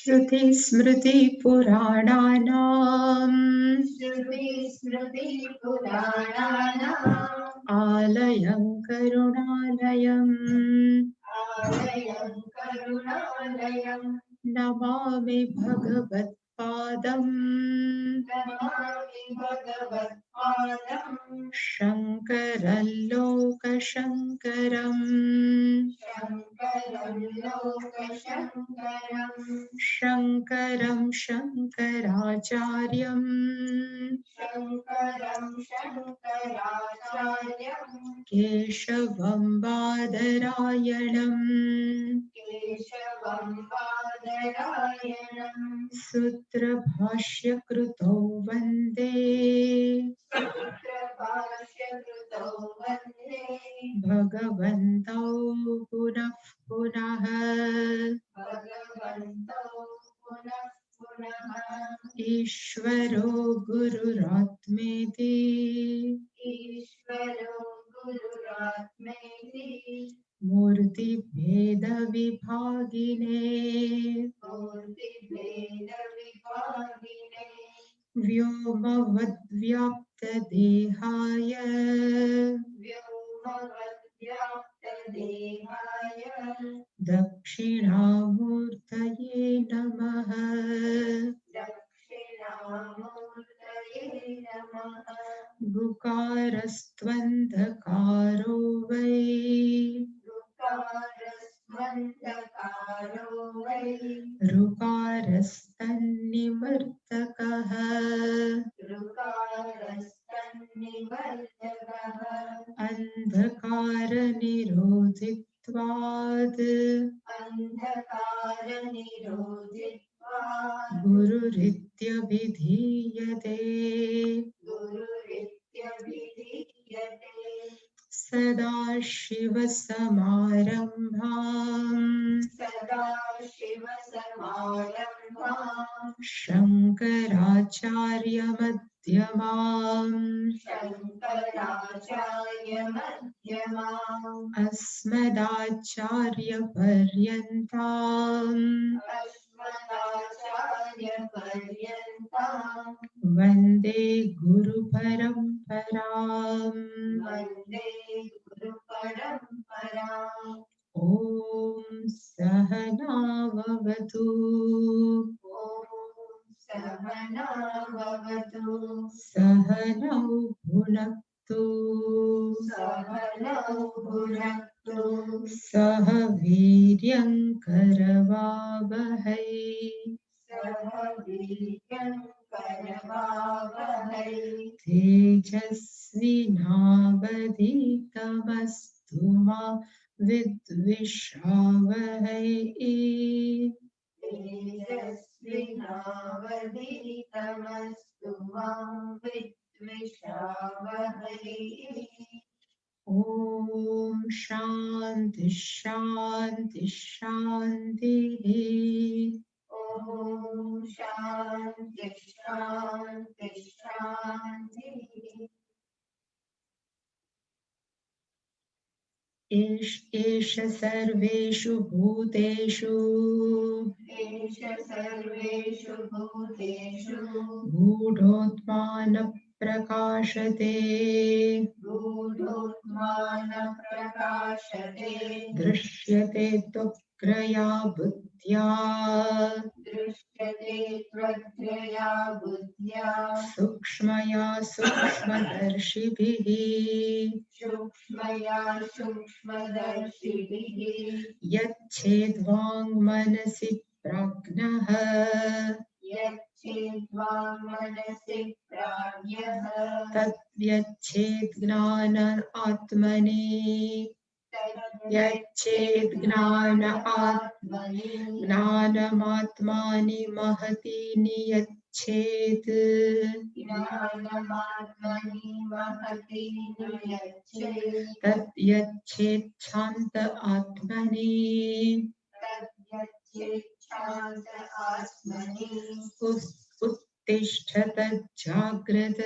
श्रुतिस्मृतिपुराणानाम् आलयं करुणालयम् नमामि भगवत्पादम् शङ्करं लोकशङ्करम् शङ्करं शङ्कराचार्यम् केशवं बादरायणम् सूत्रभाष्यकृतौ वन्दे भगवन्तौ पुनः पुनः ईश्वरो गुरुरात्मेति मूर्तिभेदविभागिने व्योमवद्व्याप्तदेहाय दक्षिणामूर्तये नमः गुकारस्त्वन्धकारो वै ऋकारस्तन्निवर्तकः अन्धकारनिरोधित्वात् गुरुरित्यभिधीयते सदाशिवसमारम्भाम् शङ्कराचार्यमध्यमाम् अस्मदाचार्यपर्यन्ताम् वन्दे गुरुपरम्पराम् ॐ सहनाववतु सहनौ भुनक्तु सह वीर्यङ्करवावहै तेजस्विनावधीतमस्तु मा विद्विषावहै ॐ शान्ति शान्ति शान्तिः एष सर्वेषु भूतेषु गूढोत्मान प्रकाशते दृश्यते त्वग्रया बुद्ध्या सूक्ष्मया सूक्ष्मदर्शिभिः यच्छेद्वाङ्मनसि प्राज्ञः तद्यच्छेद् ज्ञान आत्मनि यच्छेद् ज्ञानमात्मानि महति नियच्छेत् तद्यच्छेत् शान्त आत्मनि उत्तिष्ठत जाग्रत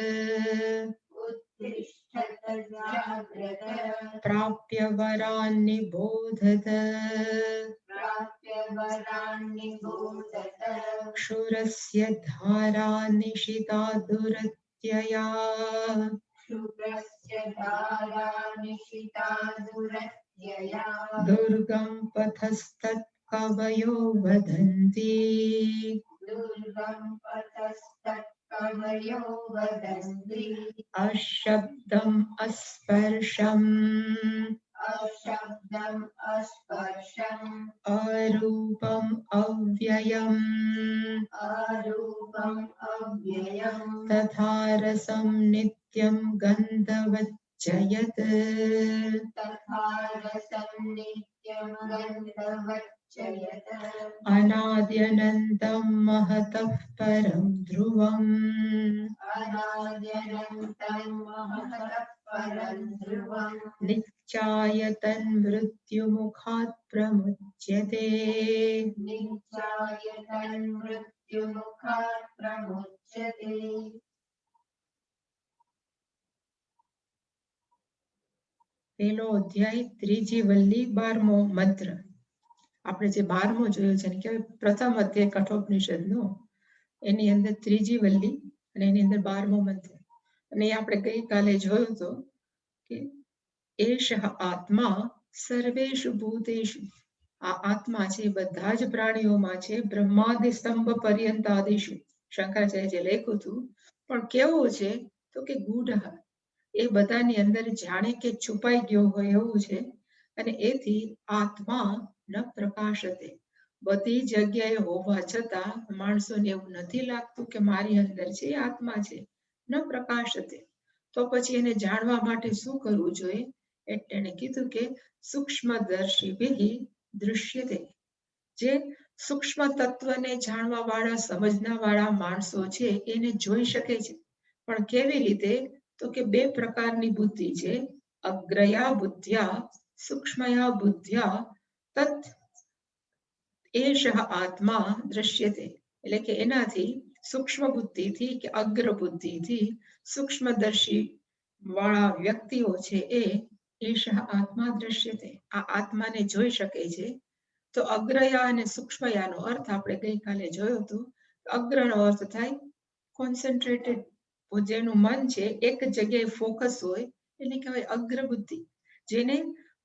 प्राप्य वरान् निबोधत क्षुरस्य धारा निशिता दुरत्यया दुर्गं पथस्तत्कवयो वदन्ति अशब्दम् अस्पर्शम् अरूपम् अव्ययम् तथा रसं नित्यं गन्धवच्च यत् अनाद्यनन्तं महतः परं ध्रुवम् नित्याय तन्मृत्युमुखात् प्रमुच्यते પેલો અધ્યાય ત્રીજી વલ્લી 12મો મંત્ર. આપણે જે 12મો જોયો છે ને કહેવાય પ્રથમ અધ્યાય કઠોપનિષદનો, એની અંદર ત્રીજી વલ્લી અને એની અંદર 12મો મંત્ર. અને એ આપણે ગઈકાલે જોયો હતો કે એષ આત્મા સર્વેષુ ભૂતેષુ, આ આત્મા છે બધા જ પ્રાણીઓમાં છે, બ્રહ્માદિ સ્તંભ પર્યંતાદિષુ, શંકરાચાર્ય લખ્યું હતું. પણ કેવું છે તો કે ગૂઢ, એ બધાની અંદર જાણે કે છુપાઈ ગયો હોય એવું છે. અને એથી આત્મા ન પ્રકાશતે, બધી જગ્યાએ હોવા છતાં માણસોને એવું નથી લાગતું કે મારી અંદર છે આત્મા છે, ન પ્રકાશતે. તો પછી એને જાણવા માટે શું કરવું જોઈએ? એને કીધું કે સૂક્ષ્મદર્શિભિ દૃશ્યતે, જે સૂક્ષ્મ તત્વને જાણવા વાળા સમજના વાળા માણસો છે એને જોઈ શકે છે. પણ કેવી રીતે? તો કે બે પ્રકારની બુદ્ધિ છે, અગ્રયા બુદ્ધ્યા સૂક્ષ્મયા બુદ્ધ્યા તત એષ આત્મા દ્રશ્યતે. એટલે કે એનાથી સૂક્ષ્મ બુદ્ધિથી કે અગ્ર બુદ્ધિથી સૂક્ષ્મદર્શી વાળા વ્યક્તિઓ છે એ એષ આત્મા દ્રશ્યતે, આ આત્માને જોઈ શકે છે. તો અગ્રયા અને સૂક્ષ્મયાનો અર્થ આપણે ગઈકાલે જોયો હતો. અગ્રનો અર્થ થાય કોન્સન્ટ્રેટેડ, જેનું મન છે એક જગ્યાએ ફોકસ હોય એને કહેવાય અગ્ર બુદ્ધિ. જેને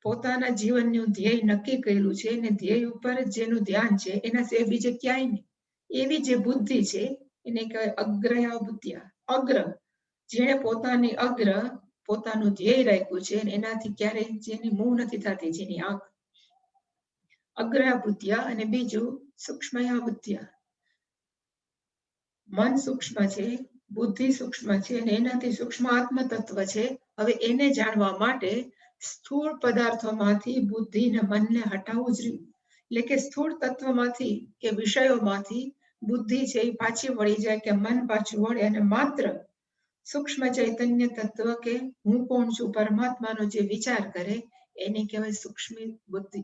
પોતાના જીવનનું ધ્યેય નક્કી કર્યું છે અને ધ્યેય ઉપર જેનું ધ્યાન છે એના સિવાય બીજે ક્યાંય નહીં, એવી જે બુદ્ધિ છે એને કહેવાય અગ્રયા બુદ્ધિયા. અગ્ર, જેણે પોતાની અગ્ર પોતાનું ધ્યેય રાખ્યું છે અને એનાથી ક્યારેય જેની મૂવ નથી થતી, જેની આંખ, અગ્રયા બુદ્ધિયા. અને બીજું સૂક્ષ્મયા બુદ્ધિયા. મન સૂક્ષ્મ છે, બુદ્ધિ સૂક્ષ્મ છે અને એનાથી સૂક્ષ્મ આત્મ તત્વ છે. હવે એને જાણવા માટે સ્થૂળ પદાર્થોમાંથી બુદ્ધિ ને મનને હટાવવું જ રહ્યું. એટલે કે સ્થૂળ તત્વમાંથી કે વિષયોમાંથી બુદ્ધિ છે એ પાછી વળી જાય, કે મન પાછું વળે અને માત્ર સૂક્ષ્મ ચૈતન્ય તત્વ કે હું કોણ છું પરમાત્માનો જે વિચાર કરે એને કહેવાય સૂક્ષ્મ બુદ્ધિ.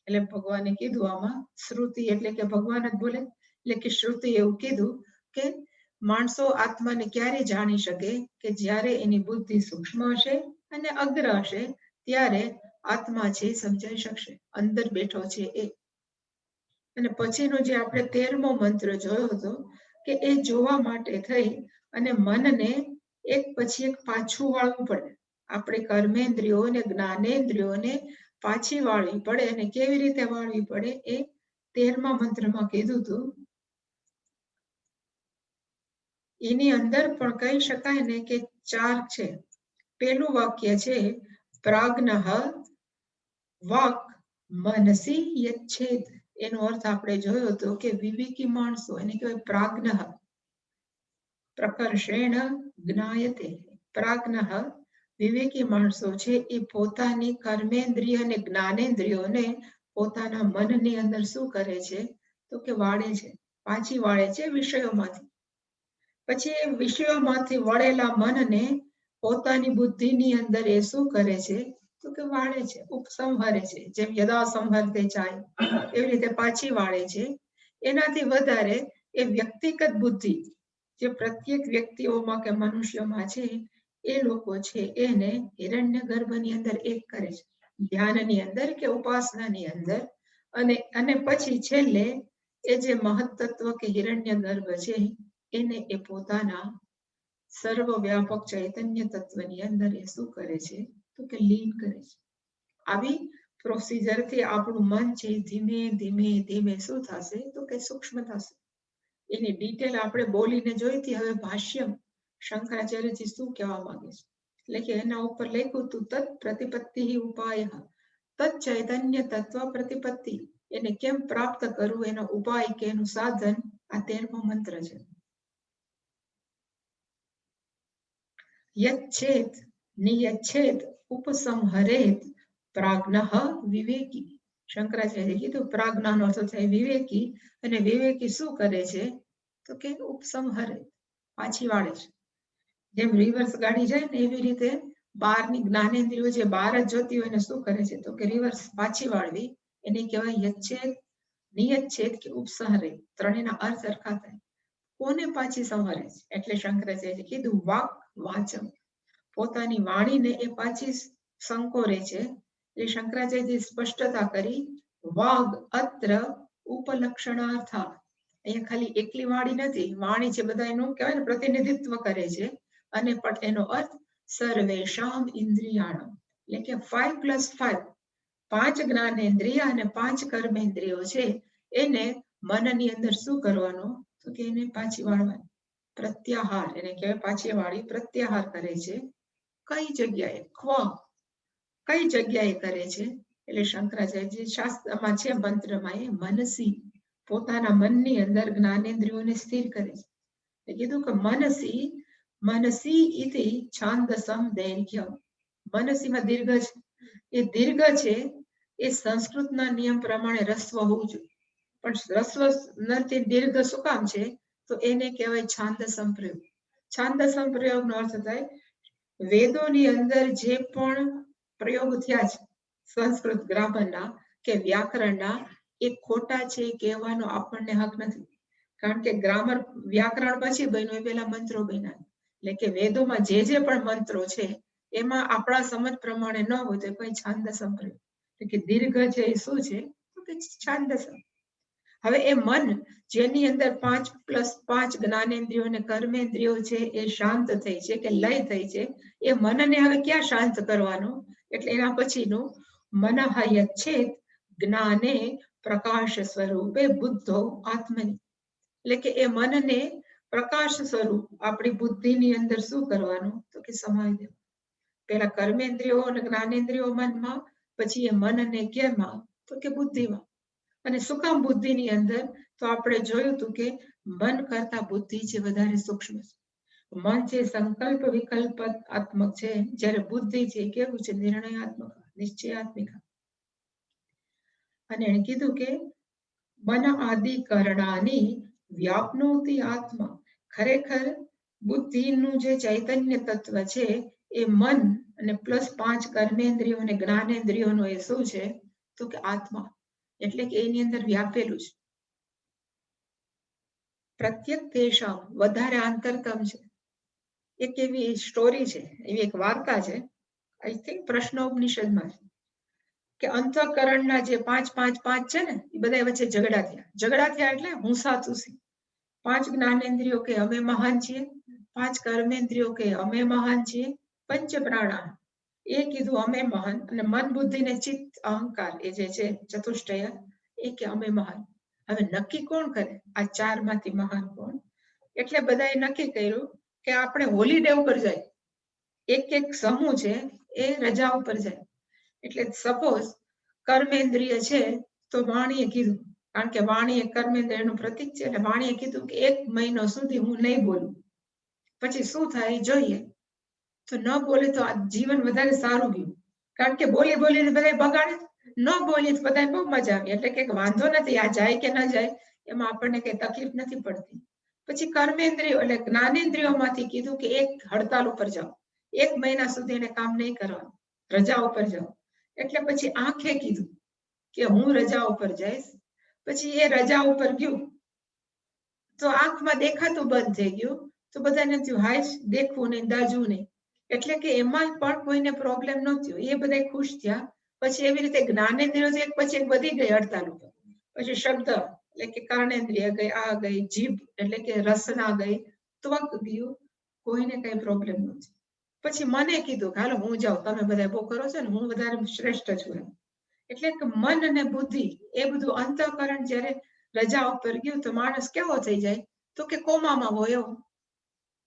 એટલે ભગવાને કીધું આમાં શ્રુતિ એટલે કે ભગવાન જ બોલે, એટલે કે શ્રુતિ એવું કીધું કે માણસો આત્માને ક્યારે જાણી શકે? કે જ્યારે એની બુદ્ધિ સૂક્ષ્મ હશે અને અગ્ર હશે, ત્યારે આત્મા છે સમજાઈ શકશે, અંદર બેઠો છે એ. અને પછીનો જે આપણે 13મો મંત્ર જોયો હતો કે એ જોવા માટે થઈ અને મનને એક પછી એક પાછું વાળવું પડે. આપણે કર્મેન્દ્રિયો અને જ્ઞાનેન્દ્રિયોને પાછી વાળવી પડે. અને કેવી રીતે વાળવી પડે એ 13મા મંત્રમાં કીધું હતું. એની અંદર પણ કહી શકાય ને કે 4 છે. પેલું વાક્ય છે પ્રાજ્ઞઃ વાક મનસી યચ્છેદ. એનો અર્થ આપણે જોયો હતો કે વિવેકી માણસો એને કહેવાય પ્રાજ્ઞઃ, પ્રકર્ષેણ જ્ઞાયતે. પ્રાજ્ઞઃ વિવેકી માણસો છે એ પોતાની કર્મેન્દ્રિય અને જ્ઞાનેન્દ્રિયોને પોતાના મનની અંદર શું કરે છે? તો કે વાળે છે, પાછી વાળે છે વિષયોમાંથી. પછી એ વિષયોમાંથી વળેલા મનને પોતાની બુદ્ધિની અંદર એ શું કરે છે? તો કે વાળે છે, ઉપસંહરે છે. જેમ યદા સંહરતે ચાય એવી રીતે પાછી વાળે છે. એનાથી વધારે એ વ્યક્તિગત બુદ્ધિ જે પ્રત્યેક વ્યક્તિઓમાં કે મનુષ્યમાં છે એ લોકો છે એને હિરણ્ય ગર્ભની અંદર એક કરે છે, ધ્યાનની અંદર કે ઉપાસનાની અંદર. અને પછી છેલ્લે એ જે મહત્તત્વ કે હિરણ્ય ગર્ભ છે એને એ પોતાના સર્વવ્યાપક ચૈતન્ય તત્વની અંદર એ શું કરે છે તો કે લીન કરે છે. આવી પ્રોસિજરથી આપણું મન છે ધીમે ધીમે ધીમે શું થશે તો કે સૂક્ષ્મ થશે. એની ડિટેલ આપણે બોલીને જોઈતી, હવે ભાષ્યમ શંકરાચાર્યજી શું કહેવા માંગે છે એટલે કે એના ઉપર લખ્યું હતું તત્ પ્રતિપત્તિ ઉપાય, તત્ ચૈતન્ય તત્વ પ્રતિપત્તિ, એને કેમ પ્રાપ્ત કરવું એનો ઉપાય કે એનું સાધન આ 13મો મંત્ર છે. યચ્છેદ નિયચ્છેદ ઉપસંહરેત પ્રાજ્ઞઃ વિવેકી. શંકરાચાર્ય કીધું પ્રાજ્ઞાનો અર્થ થાય વિવેકી, અને વિવેકી શું કરે છે તો કે ઉપસંહરે, પાછી વાળે છે. જેમ રિવર્સ ગાડી જાય ને એવી રીતે બહારની જ્ઞાનેન્દ્રિયો જે બહાર જ જોતી હોય એને શું કરે છે તો કે રિવર્સ પાછી વાળવી, એને કહેવાય યચ્છેદ નિયચ્છેદ કે ઉપસંહરે. ત્રણેયના અર્થ સરખા થાય. કોને પાછી સંહરે છે એટલે શંકરાચાર્ય કીધું વાક વાચમ, પોતાની વાણીને એ પાછી સંકોરે છે. એ શંકરાચાર્યજી સ્પષ્ટતા કરી વાગ અત્ર ઉપલક્ષણાર્થ. અહીંયા ખાલી એકલી વાણી નથી, વાણી છે બધા એનું કહેવાય ને પ્રતિનિધિત્વ કરે છે, અને પણ એનો અર્થ સર્વેશામ ઇન્દ્રિયાણમ એટલે કે 5+5, 5 જ્ઞાનેન્દ્રિય અને 5 કર્મેન્દ્રિયો છે એને મનની અંદર શું કરવાનો તો કે એને પાછી વાળવાની. પ્રત્યાહાર એને કહેવાય પાછી વાળી, પ્રત્યાહાર કરે છે. કઈ જગ્યાએ કઈ જગ્યાએ કરે છે એટલે શંકરાચાર્ય શાસ્ત્રમાં છે મંત્રમાં એ મનસી, પોતાના મનની અંદર જ્ઞાનેન્દ્રિયોને સ્થિર કરે છે. કીધું કે મનસી ઇતિ છાંદસમ દૈર્ઘ્યમ. મનસીમાં દીર્ઘ છે, એ દીર્ઘ છે એ સંસ્કૃતના નિયમ પ્રમાણે રસ્વ હોવું જોઈએ, પણ રસ્વ નથી દીર્ઘ શું કામ છે તો એને કહેવાય છાંદસમ પ્રયોગ. છાંદસમ પ્રયોગનો અર્થ થાય વેદોની અંદર જે પણ પ્રયોગ થયા છે સંસ્કૃત ગ્રામરના કે વ્યાકરણના, એ ખોટા છે કહેવાનો આપણને હક નથી, કારણ કે ગ્રામર વ્યાકરણ પછી બન્યું, એ પહેલા મંત્રો બન્યા. એટલે કે વેદોમાં જે પણ મંત્રો છે એમાં આપણા સમજ પ્રમાણે ન હોય તો કોઈ છાંદસમ પ્રયોગ, એટલે કે દીર્ઘ છે એ શું છે તો કે છાંદસમ. હવે એ મન જેની અંદર 5+5 જ્ઞાનેન્દ્રિયો અને કર્મેન્દ્રિયો છે એ શાંત થઈ છે કે લય થઈ છે, એ મનને હવે ક્યાં શાંત કરવાનું એટલે એના પછીનું મનઃ યચ્છેદ જ્ઞાને પ્રકાશ સ્વરૂપે બુદ્ધો આત્મની, એટલે કે એ મનને પ્રકાશ સ્વરૂપ આપણી બુદ્ધિની અંદર શું કરવાનું તો કે સમાવી દેવું. પેલા કર્મેન્દ્રિયો અને જ્ઞાનેન્દ્રિયો મનમાં, પછી એ મનને કેમાં તો કે બુદ્ધિમાં. અને શું કામ બુદ્ધિની અંદર તો આપણે જોયું હતું કે મન કરતા બુદ્ધિ છે વધારે સૂક્ષ્મ છે. મન છે સંકલ્પ વિકલ્પ આત્મક છે, જ્યારે બુદ્ધિ છે કેવું છે નિર્ણયાત્મક નિશ્ચયાત્મિક. અને એને કીધું કે મન આદિ કરણાની વ્યાપનોતિ આત્મા. ખરેખર બુદ્ધિનું જે ચૈતન્ય તત્વ છે એ મન અને +5 કર્મેન્દ્રિયો અને જ્ઞાનેન્દ્રિયોનો એ શું છે તો કે આત્મા, એટલે કે એની અંદર વ્યાપેલું છે. પ્રત્યેક દેશમ વધારે આંતરતમ છે. એક એવી સ્ટોરી છે, એવી એક વાર્તા છે, આઈ થિંક પ્રશ્નોપનિષદમાં છે, કે અંતઃકરણના જે 5 છે ને એ બધા વચ્ચે ઝઘડા થયા એટલે હુંસાતુસી. 5 જ્ઞાનેન્દ્રિયો કે અમે મહાન છીએ, 5 કર્મેન્દ્રિયો કે અમે મહાન છીએ, પંચ પ્રાણા એ કીધું અમે મહાન, અને મન બુદ્ધિ ને ચિત્ત અહંકાર એ જે છે ચતુષ્ટય એ કે અમે મહાન. હવે નક્કી કોણ કરે આ 4 માંથી મહાન કોણ? એટલે બધાએ નક્કી કર્યું કે આપણે હોલિડે ઉપર જાય, એક સમૂહ છે એ રજા ઉપર જાય. એટલે સપોઝ કર્મેન્દ્રિય છે તો વાણીએ કીધું, કારણ કે વાણી એ કર્મેન્દ્રિયનું પ્રતીક છે, એટલે વાણીએ કીધું કે 1 મહિનો સુધી હું નહીં બોલું. પછી શું થાય જોઈએ, તો ન બોલે તો આ જીવન વધારે સારું ગયું, કારણ કે બોલીને બધા બગાડે, ન બોલીએ તો બધા બહુ મજા આવી, એટલે કે વાંધો નથી આ જાય કે ન જાય એમાં આપણને કઈ તકલીફ નથી પડતી. પછી કર્મેન્દ્રિયો એટલે જ્ઞાનેન્દ્રિયોમાંથી કીધું કે એક હડતાલ ઉપર જાઓ, 1 મહિના સુધી એને કામ નહીં કરવાનું, રજા ઉપર જાઓ. એટલે પછી આંખે કીધું કે હું રજા ઉપર જઈશ. પછી એ રજા ઉપર ગયું તો આંખમાં દેખાતું બંધ થઈ ગયું, તો બધાને થયું હાય દેખવું નહીં દાજવું નહીં, એટલે કે એમાં પણ કોઈને પ્રોબ્લેમ ન થયો, એ બધા ખુશ થયા. પછી એવી રીતે જ્ઞાનેન્દ્રિયો એક પછી એક વધી ગઈ હડતાલ ઉપર. પછી શબ્દ એટલે કે કર્ણેન્દ્રિય ગઈ, આ ગઈ, જીભ એટલે કે રસના ગઈ, ત્વક ગયું, કોઈને કઈ પ્રોબ્લેમ નથી. પછી મને કીધું કે હાલો હું જાઉં, તમે બધા બહુ કરો છો ને, હું વધારે શ્રેષ્ઠ છું એમ. એટલે કે મન અને બુદ્ધિ એ બધું અંતઃકરણ જયારે રજા ઉપર ગયું તો માણસ કેવો થઈ જાય, તો કે કોમામાં હોય એવો,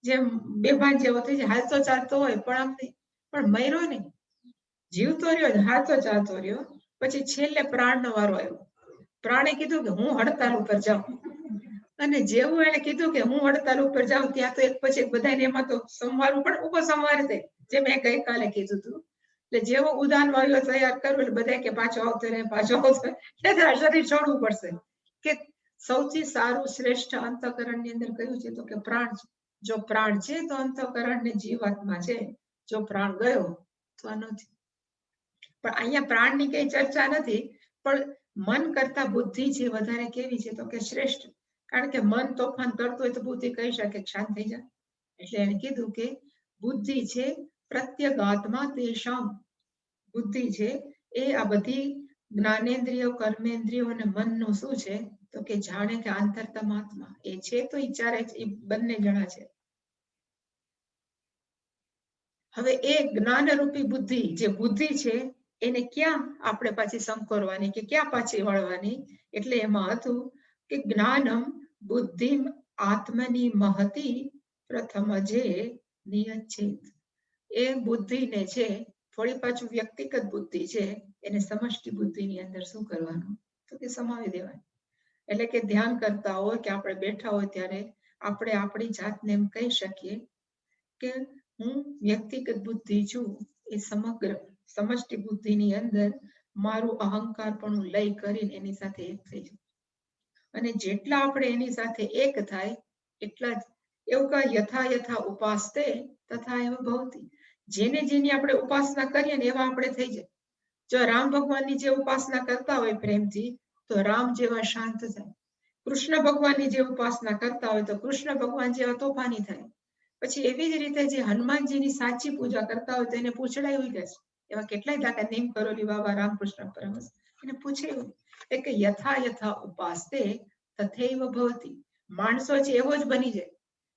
જેમ બેભાન જેવો થઈ જાય, હાલતો ચાલતો હોય પણ આમ પણ મર્યો નહીં, જીવતો રહ્યો, હાલતો ચાલતો રહ્યો. પછી છેલ્લે પ્રાણનો વારો આવ્યો. પ્રાણે કીધું કે હું હડતાલ ઉપર જાઉં, અને જેવું એને કીધું કે હું હડતાલ ઉપર જાઉં ત્યાં તો એક પછી એક બધાને એમાં તો સંવારું પણ ઉભો સંવાર થાય, જે મેં ગઈકાલે કીધું હતું. એટલે જેવો ઉદાન વાયુ તૈયાર કરવું એટલે બધા કે પાછો આવતો રહે, પાછો આવતો રહે, એટલે શરીર છોડવું પડશે. કે સૌથી સારું શ્રેષ્ઠ અંતઃકરણની અંદર કયું છે, તો કે પ્રાણ છે. જો પ્રાણ છે તો અંતઃકરણ ને જીવાત્મા છે, જો પ્રાણ ગયો તો નથી. પણ અહીંયા પ્રાણની કઈ ચર્ચા નથી, પણ મન કરતા બુદ્ધિ છે વધારે કેવી છે, તો કે શ્રેષ્ઠ. કારણ કે મન તોફાન કરતું હોય તો બુદ્ધિ કહી શકે શાંત થઈ જાય. એટલે એને કીધું કે બુદ્ધિ છે પ્રત્યગાત્મા તેષામ, બુદ્ધિ છે એ આ બધી જ્ઞાનેન્દ્રિયો, કર્મેન્દ્રિયો અને મનનું શું છે, તો કે જાણે કે આંતરતમાત્મા એ છે, તો એ ચારે એ બંને જણા છે. હવે એ જ્ઞાનરૂપી બુદ્ધિ, જે બુદ્ધિ છે એને ક્યાં આપણે પાછી સંકોરવાની, કે ક્યાં પાછી વળવાની? એટલે એમાં હતું કે જ્ઞાનમ બુદ્ધિ આત્મની મહતી પ્રથમ જે નિયચ્છેદ. એ બુદ્ધિને છે થોડી પાછું વ્યક્તિગત બુદ્ધિ છે એને સમષ્ટિ બુદ્ધિની અંદર શું કરવાનું, તો કે સમાવી દેવાનું. એટલે કે ધ્યાન કરતા હોય કે આપણે બેઠા હોય ત્યારે આપણે આપણી જાતને એમ કહી શકીએ કે હું વ્યક્તિગત બુદ્ધિ છું, એ સમગ્ર સમષ્ટિ બુદ્ધિની અંદર મારું અહંકાર પણ હું લઈ કરીને એની સાથે એક થઈ જાઉં. અને જેટલા આપણે એની સાથે એક થાય એટલા જ એવું કહે યથા યથા ઉપાસતે તથા એવ ભવતી. જેને જેની આપણે ઉપાસના કરીએ ને એવા આપણે થઈ જાય. જો રામ ભગવાનની જે ઉપાસના કરતા હોય પ્રેમથી તો રામ જેવા શાંત થાય. કૃષ્ણ ભગવાનની જે ઉપાસના કરતા હોય તો કૃષ્ણ ભગવાન જેવા તોફાની થાય. પછી એવી જ રીતે જે હનુમાનજીની સાચી પૂજા કરતા હોય તો એને પૂછડાઈ હોય છે. એવા કેટલાય દાખલા નીમ કરોલી બાબા રામકૃષ્ણ પરમહંસ એને પૂછ્યું કે યથા યથા ઉપાસતે તથૈવ ભવતી. માણસો છે એવો જ બની જાય.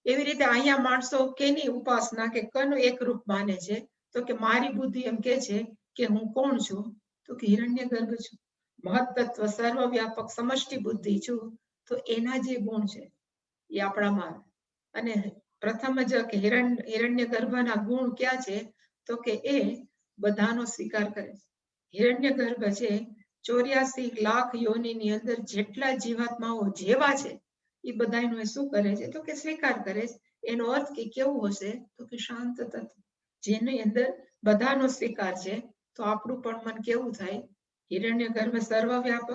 એવી રીતે અહીંયા માણસો કેની ઉપાસના કે કનું એક રૂપ માને છે, તો કે મારી બુદ્ધિ એમ કે છે કે હું કોણ છું, તો કે હિરણ્યગર્ભ છું, મહત્તત્વ સર્વવ્યાપક સમષ્ટિ બુદ્ધિ છું. તો એના જે ગુણ છે એ આપણામાં, અને પ્રથમ જ કે હિરણ્યગર્ભના ગુણ ક્યાં છે, તો કે એ બધાનો સ્વીકાર કરે છે. હિરણ્યગર્ભ છે 84 લાખ યોનિની અંદર જેટલા જીવાત્માઓ જેવા છે એ બધાનો શું કરે છે, તો કે સ્વીકાર કરે છે. એનો અર્થ કે કેવું હશે, તો કે શાંત તત્વ, જેની અંદર બધાનો સ્વીકાર છે. તો આપણું પણ મન કેવું થાય, હિરણ્યગર્ભ સર્વવ્યાપક,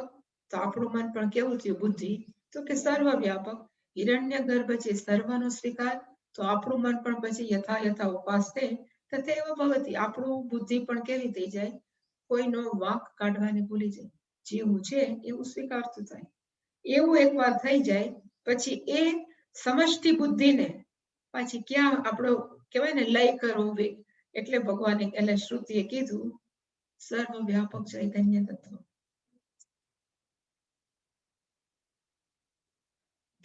તો આપણું મન પણ કેવું થયું બુદ્ધિ, તો કે સર્વવ્યાપક. હિરણ્યગર્ભ છે સર્વનો સ્વીકાર, તો આપણું મન પણ પછી યથા યથા ઉપાસતે તથૈવ ભવતી. આપણું બુદ્ધિ પણ કેવી થઈ જાય, કોઈનો વાંક કાઢવાને ભૂલી જાય, જેવું છે એવું સ્વીકારતું થાય. એવું એકવાર થઈ જાય પછી એ સમષ્ટિ બુદ્ધિને પાછી ક્યાં આપણો કહેવાય ને લય કરવો, એટલે ભગવાને એટલે શ્રુતિએ કીધું સર્વવ્યાપક ચૈતન્ય તત્વ.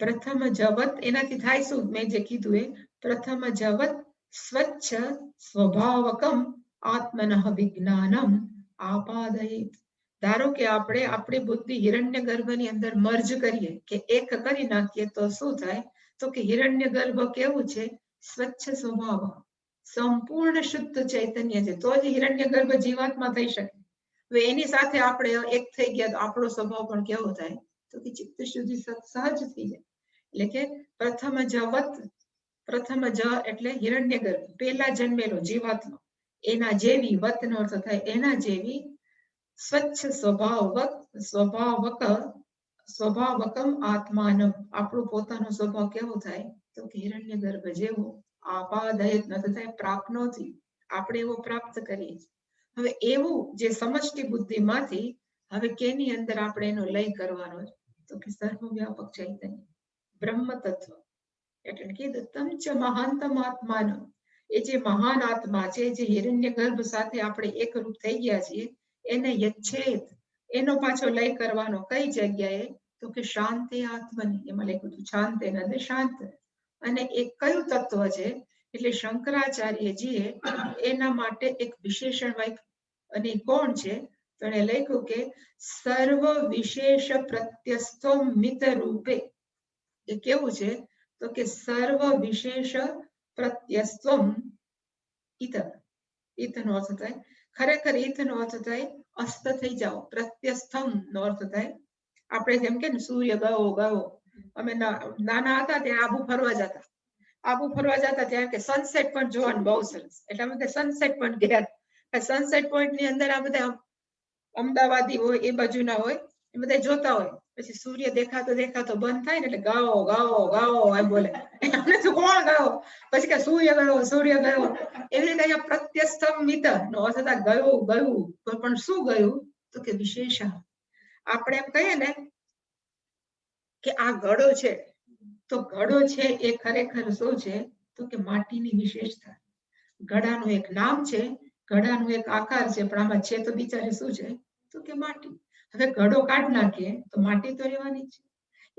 પ્રથમ જવત એનાથી થાય શું, મેં જે કીધું એ પ્રથમ જવત સ્વચ્છ સ્વભાવકમ આત્મનઃ વિજ્ઞાનમ આપાદયેત. ધારો કે આપણે આપણી બુદ્ધિ હિરણ્યગર્ભની અંદર મર્જ કરીએ કે એક કરી નાખીએ તો શું થાય, તો કે હિરણ્યગર્ભ કેવું છે, સ્વચ્છ સ્વભાવ, સંપૂર્ણ શુદ્ધ ચૈતન્ય છે. તો જ હિરણ્યગર્ભ જીવાત્મા થઈ શકે. હવે એની સાથે આપણે એક થઈ ગયા તો આપણો સ્વભાવ પણ કેવો થાય, તો કે ચિત્ત શુદ્ધિ સહજ થઈ જાય. એટલે કે પ્રથમ જવત, પ્રથમ જ એટલે હિરણ્યગર્ભ, પહેલા જન્મેલો જીવાત્મા, એના જેવી, વતનો અર્થ થાય એના જેવી, સ્વચ્છ સ્વભાવકમ આત્માનમ, આપણું પોતાનો સ્વભાવ કેવો થાય, તો કે હિરણ્યગર્ભ જેવો, આપાદયત ન થાય, પ્રાપ્ત ન થઈ, આપણે એવો પ્રાપ્ત કરીએ. હવે એવું જે સમષ્ટિ બુદ્ધિમાંથી હવે કેની અંદર આપણે એનો લય કરવાનો, તો કે સર્વવ્યાપક ચૈતન્ય બ્રહ્મ તત્વ. એટલે કીધું તંચ મહાંતમ આત્માનો, એ જે મહાન આત્મા છે, જે હિરણ્યગર્ભ સાથે આપણે એકરૂપ થઈ ગયા છીએ, એને યચ્છેદ, એનો પાછો લય કરવાનો કઈ જગ્યાએ, તો કે શાંતિ આત્મની, એમાં લખ્યું હતું શાંતિ એટલે શાંત. અને એ કયું તત્વ છે? એટલે શંકરાચાર્યજીએ એના માટે એક વિશેષણ વાક્ય, અને કોણ છે? તો એને લખ્યું કે સર્વ વિશેષ પ્રત્યસ્થો મિત રૂપે. એ કેવું છે? તો કે સર્વ વિશેષ પ્રત્યસ્થમ ઈત. ઈત નો અર્થ થાય, ખરેખર ઈત નો અર્થ થાય અસ્ત થઈ જાઓ. પ્રત્યસ્થમ નો અર્થ થાય આપણે જેમ કે સૂર્ય ગયો ગયો. અમે નાના હતા ત્યાં આબુ ફરવા જતા. આબુ ફરવા જતા ત્યાં કે સનસેટ પોઈન્ટ જોવાનું બહુ સરસ, એટલે અમે સનસેટ પોઈન્ટ ગયા. સનસેટ પોઈન્ટ ની અંદર આ બધા અમદાવાદી હોય, એ બાજુના હોય, એ બધા જોતા હોય. પછી સૂર્ય દેખાતો દેખાતો બંધ થાય ને એટલે ગાઓ ગાઓ ગાઓ એમ બોલે. કોણ ગયો? પછી કે સૂર્ય ગયો, સૂર્ય ગયો. એવી રીતે અહીંયા પ્રત્યસ્થમ મિત નો અર્થ થાય ગયું ગયું. પણ શું ગયું? તો કે વિશેષ. આપણે એમ કહીએ ને કે આ ઘડો છે, તો ઘડો છે એ ખરેખર શું છે? તો કે માટીની વિશેષતા. ઘડાનું એક નામ છે, ઘડાનું એક આકાર છે, પણ આમાં છે તો બિચારે શું છે? તો કે માટી. હવે ઘડો કાઢી નાખીએ તો માટી તો રહેવાની છે.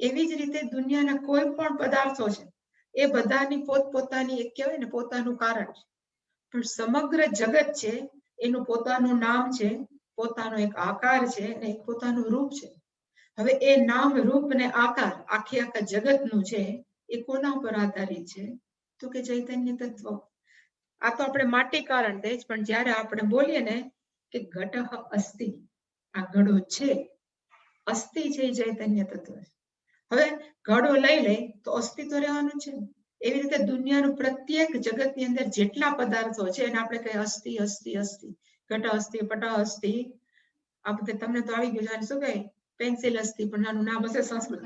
એવી જ રીતે દુનિયાના કોઈ પણ પદાર્થો છે, એ બધાની પોતપોતાની એક કહેવાય ને પોતાનું કારણ છે. પણ સમગ્ર જગત છે એનું પોતાનું નામ છે, પોતાનો એક આકાર છે, અને એક પોતાનું રૂપ છે. હવે એ નામ રૂપ ને આકાર આખા જગતનું છે, એ કોના ઉપર આધારિત છે? તો કે ચૈતન્ય તત્વ. આ તો આપણે માટી કારણ દે, પણ જયારે આપણે બોલીએ ને કે ઘટ અસ્થિ, આ ઘડો છે, અસ્થિ છે એ ચૈતન્ય તત્વ છે. હવે ઘડો લઈ લે તો અસ્થિ તો રહેવાનું છે. એવી રીતે દુનિયાનું પ્રત્યેક જગતની અંદર જેટલા પદાર્થો છે એને આપણે કહીએ અસ્થિ અસ્થિ અસ્થિ, ઘટ અસ્થિ પટ અસ્થિ. આ બધે તમને તો આવી ગયું, શું કહે? પેન્સિલ અસ્થિ, પણ આનું નામ હશે સંસ્કૃત.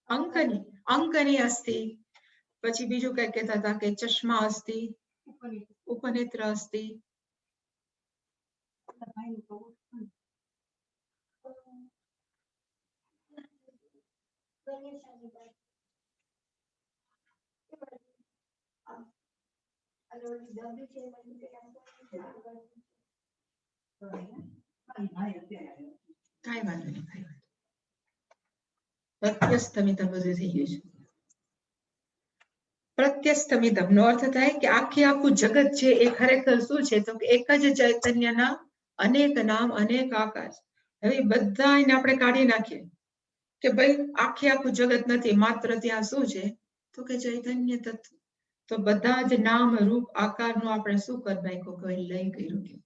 અંકની, અંકની અસ્થિ. પછી બીજું કઈ કહેતા હતા કે ચશ્મા અસ્થિ, ઉપનેત્ર અસ્થિ. કાંઈ વાંધો નહીં. પ્રત્યસ્થમિતમ બધું થઈ ગયું છે. પ્રત્યસ્થમિતમ નો અર્થ થાય કે આખે આખું જગત છે એ ખરેખર શું છે? તો એક જ ચૈતન્યના અનેક નામ, અનેક આકાર. હવે બધા એને આપણે કાઢી નાખીએ કે ભાઈ આખે આખું જગત નથી, માત્ર ત્યાં શું છે? તો કે ચૈતન્ય તત્વ. તો બધા જ નામ રૂપ આકારનું આપણે શું કરી નાખ્યું? કોઈ લઈ કર્યું.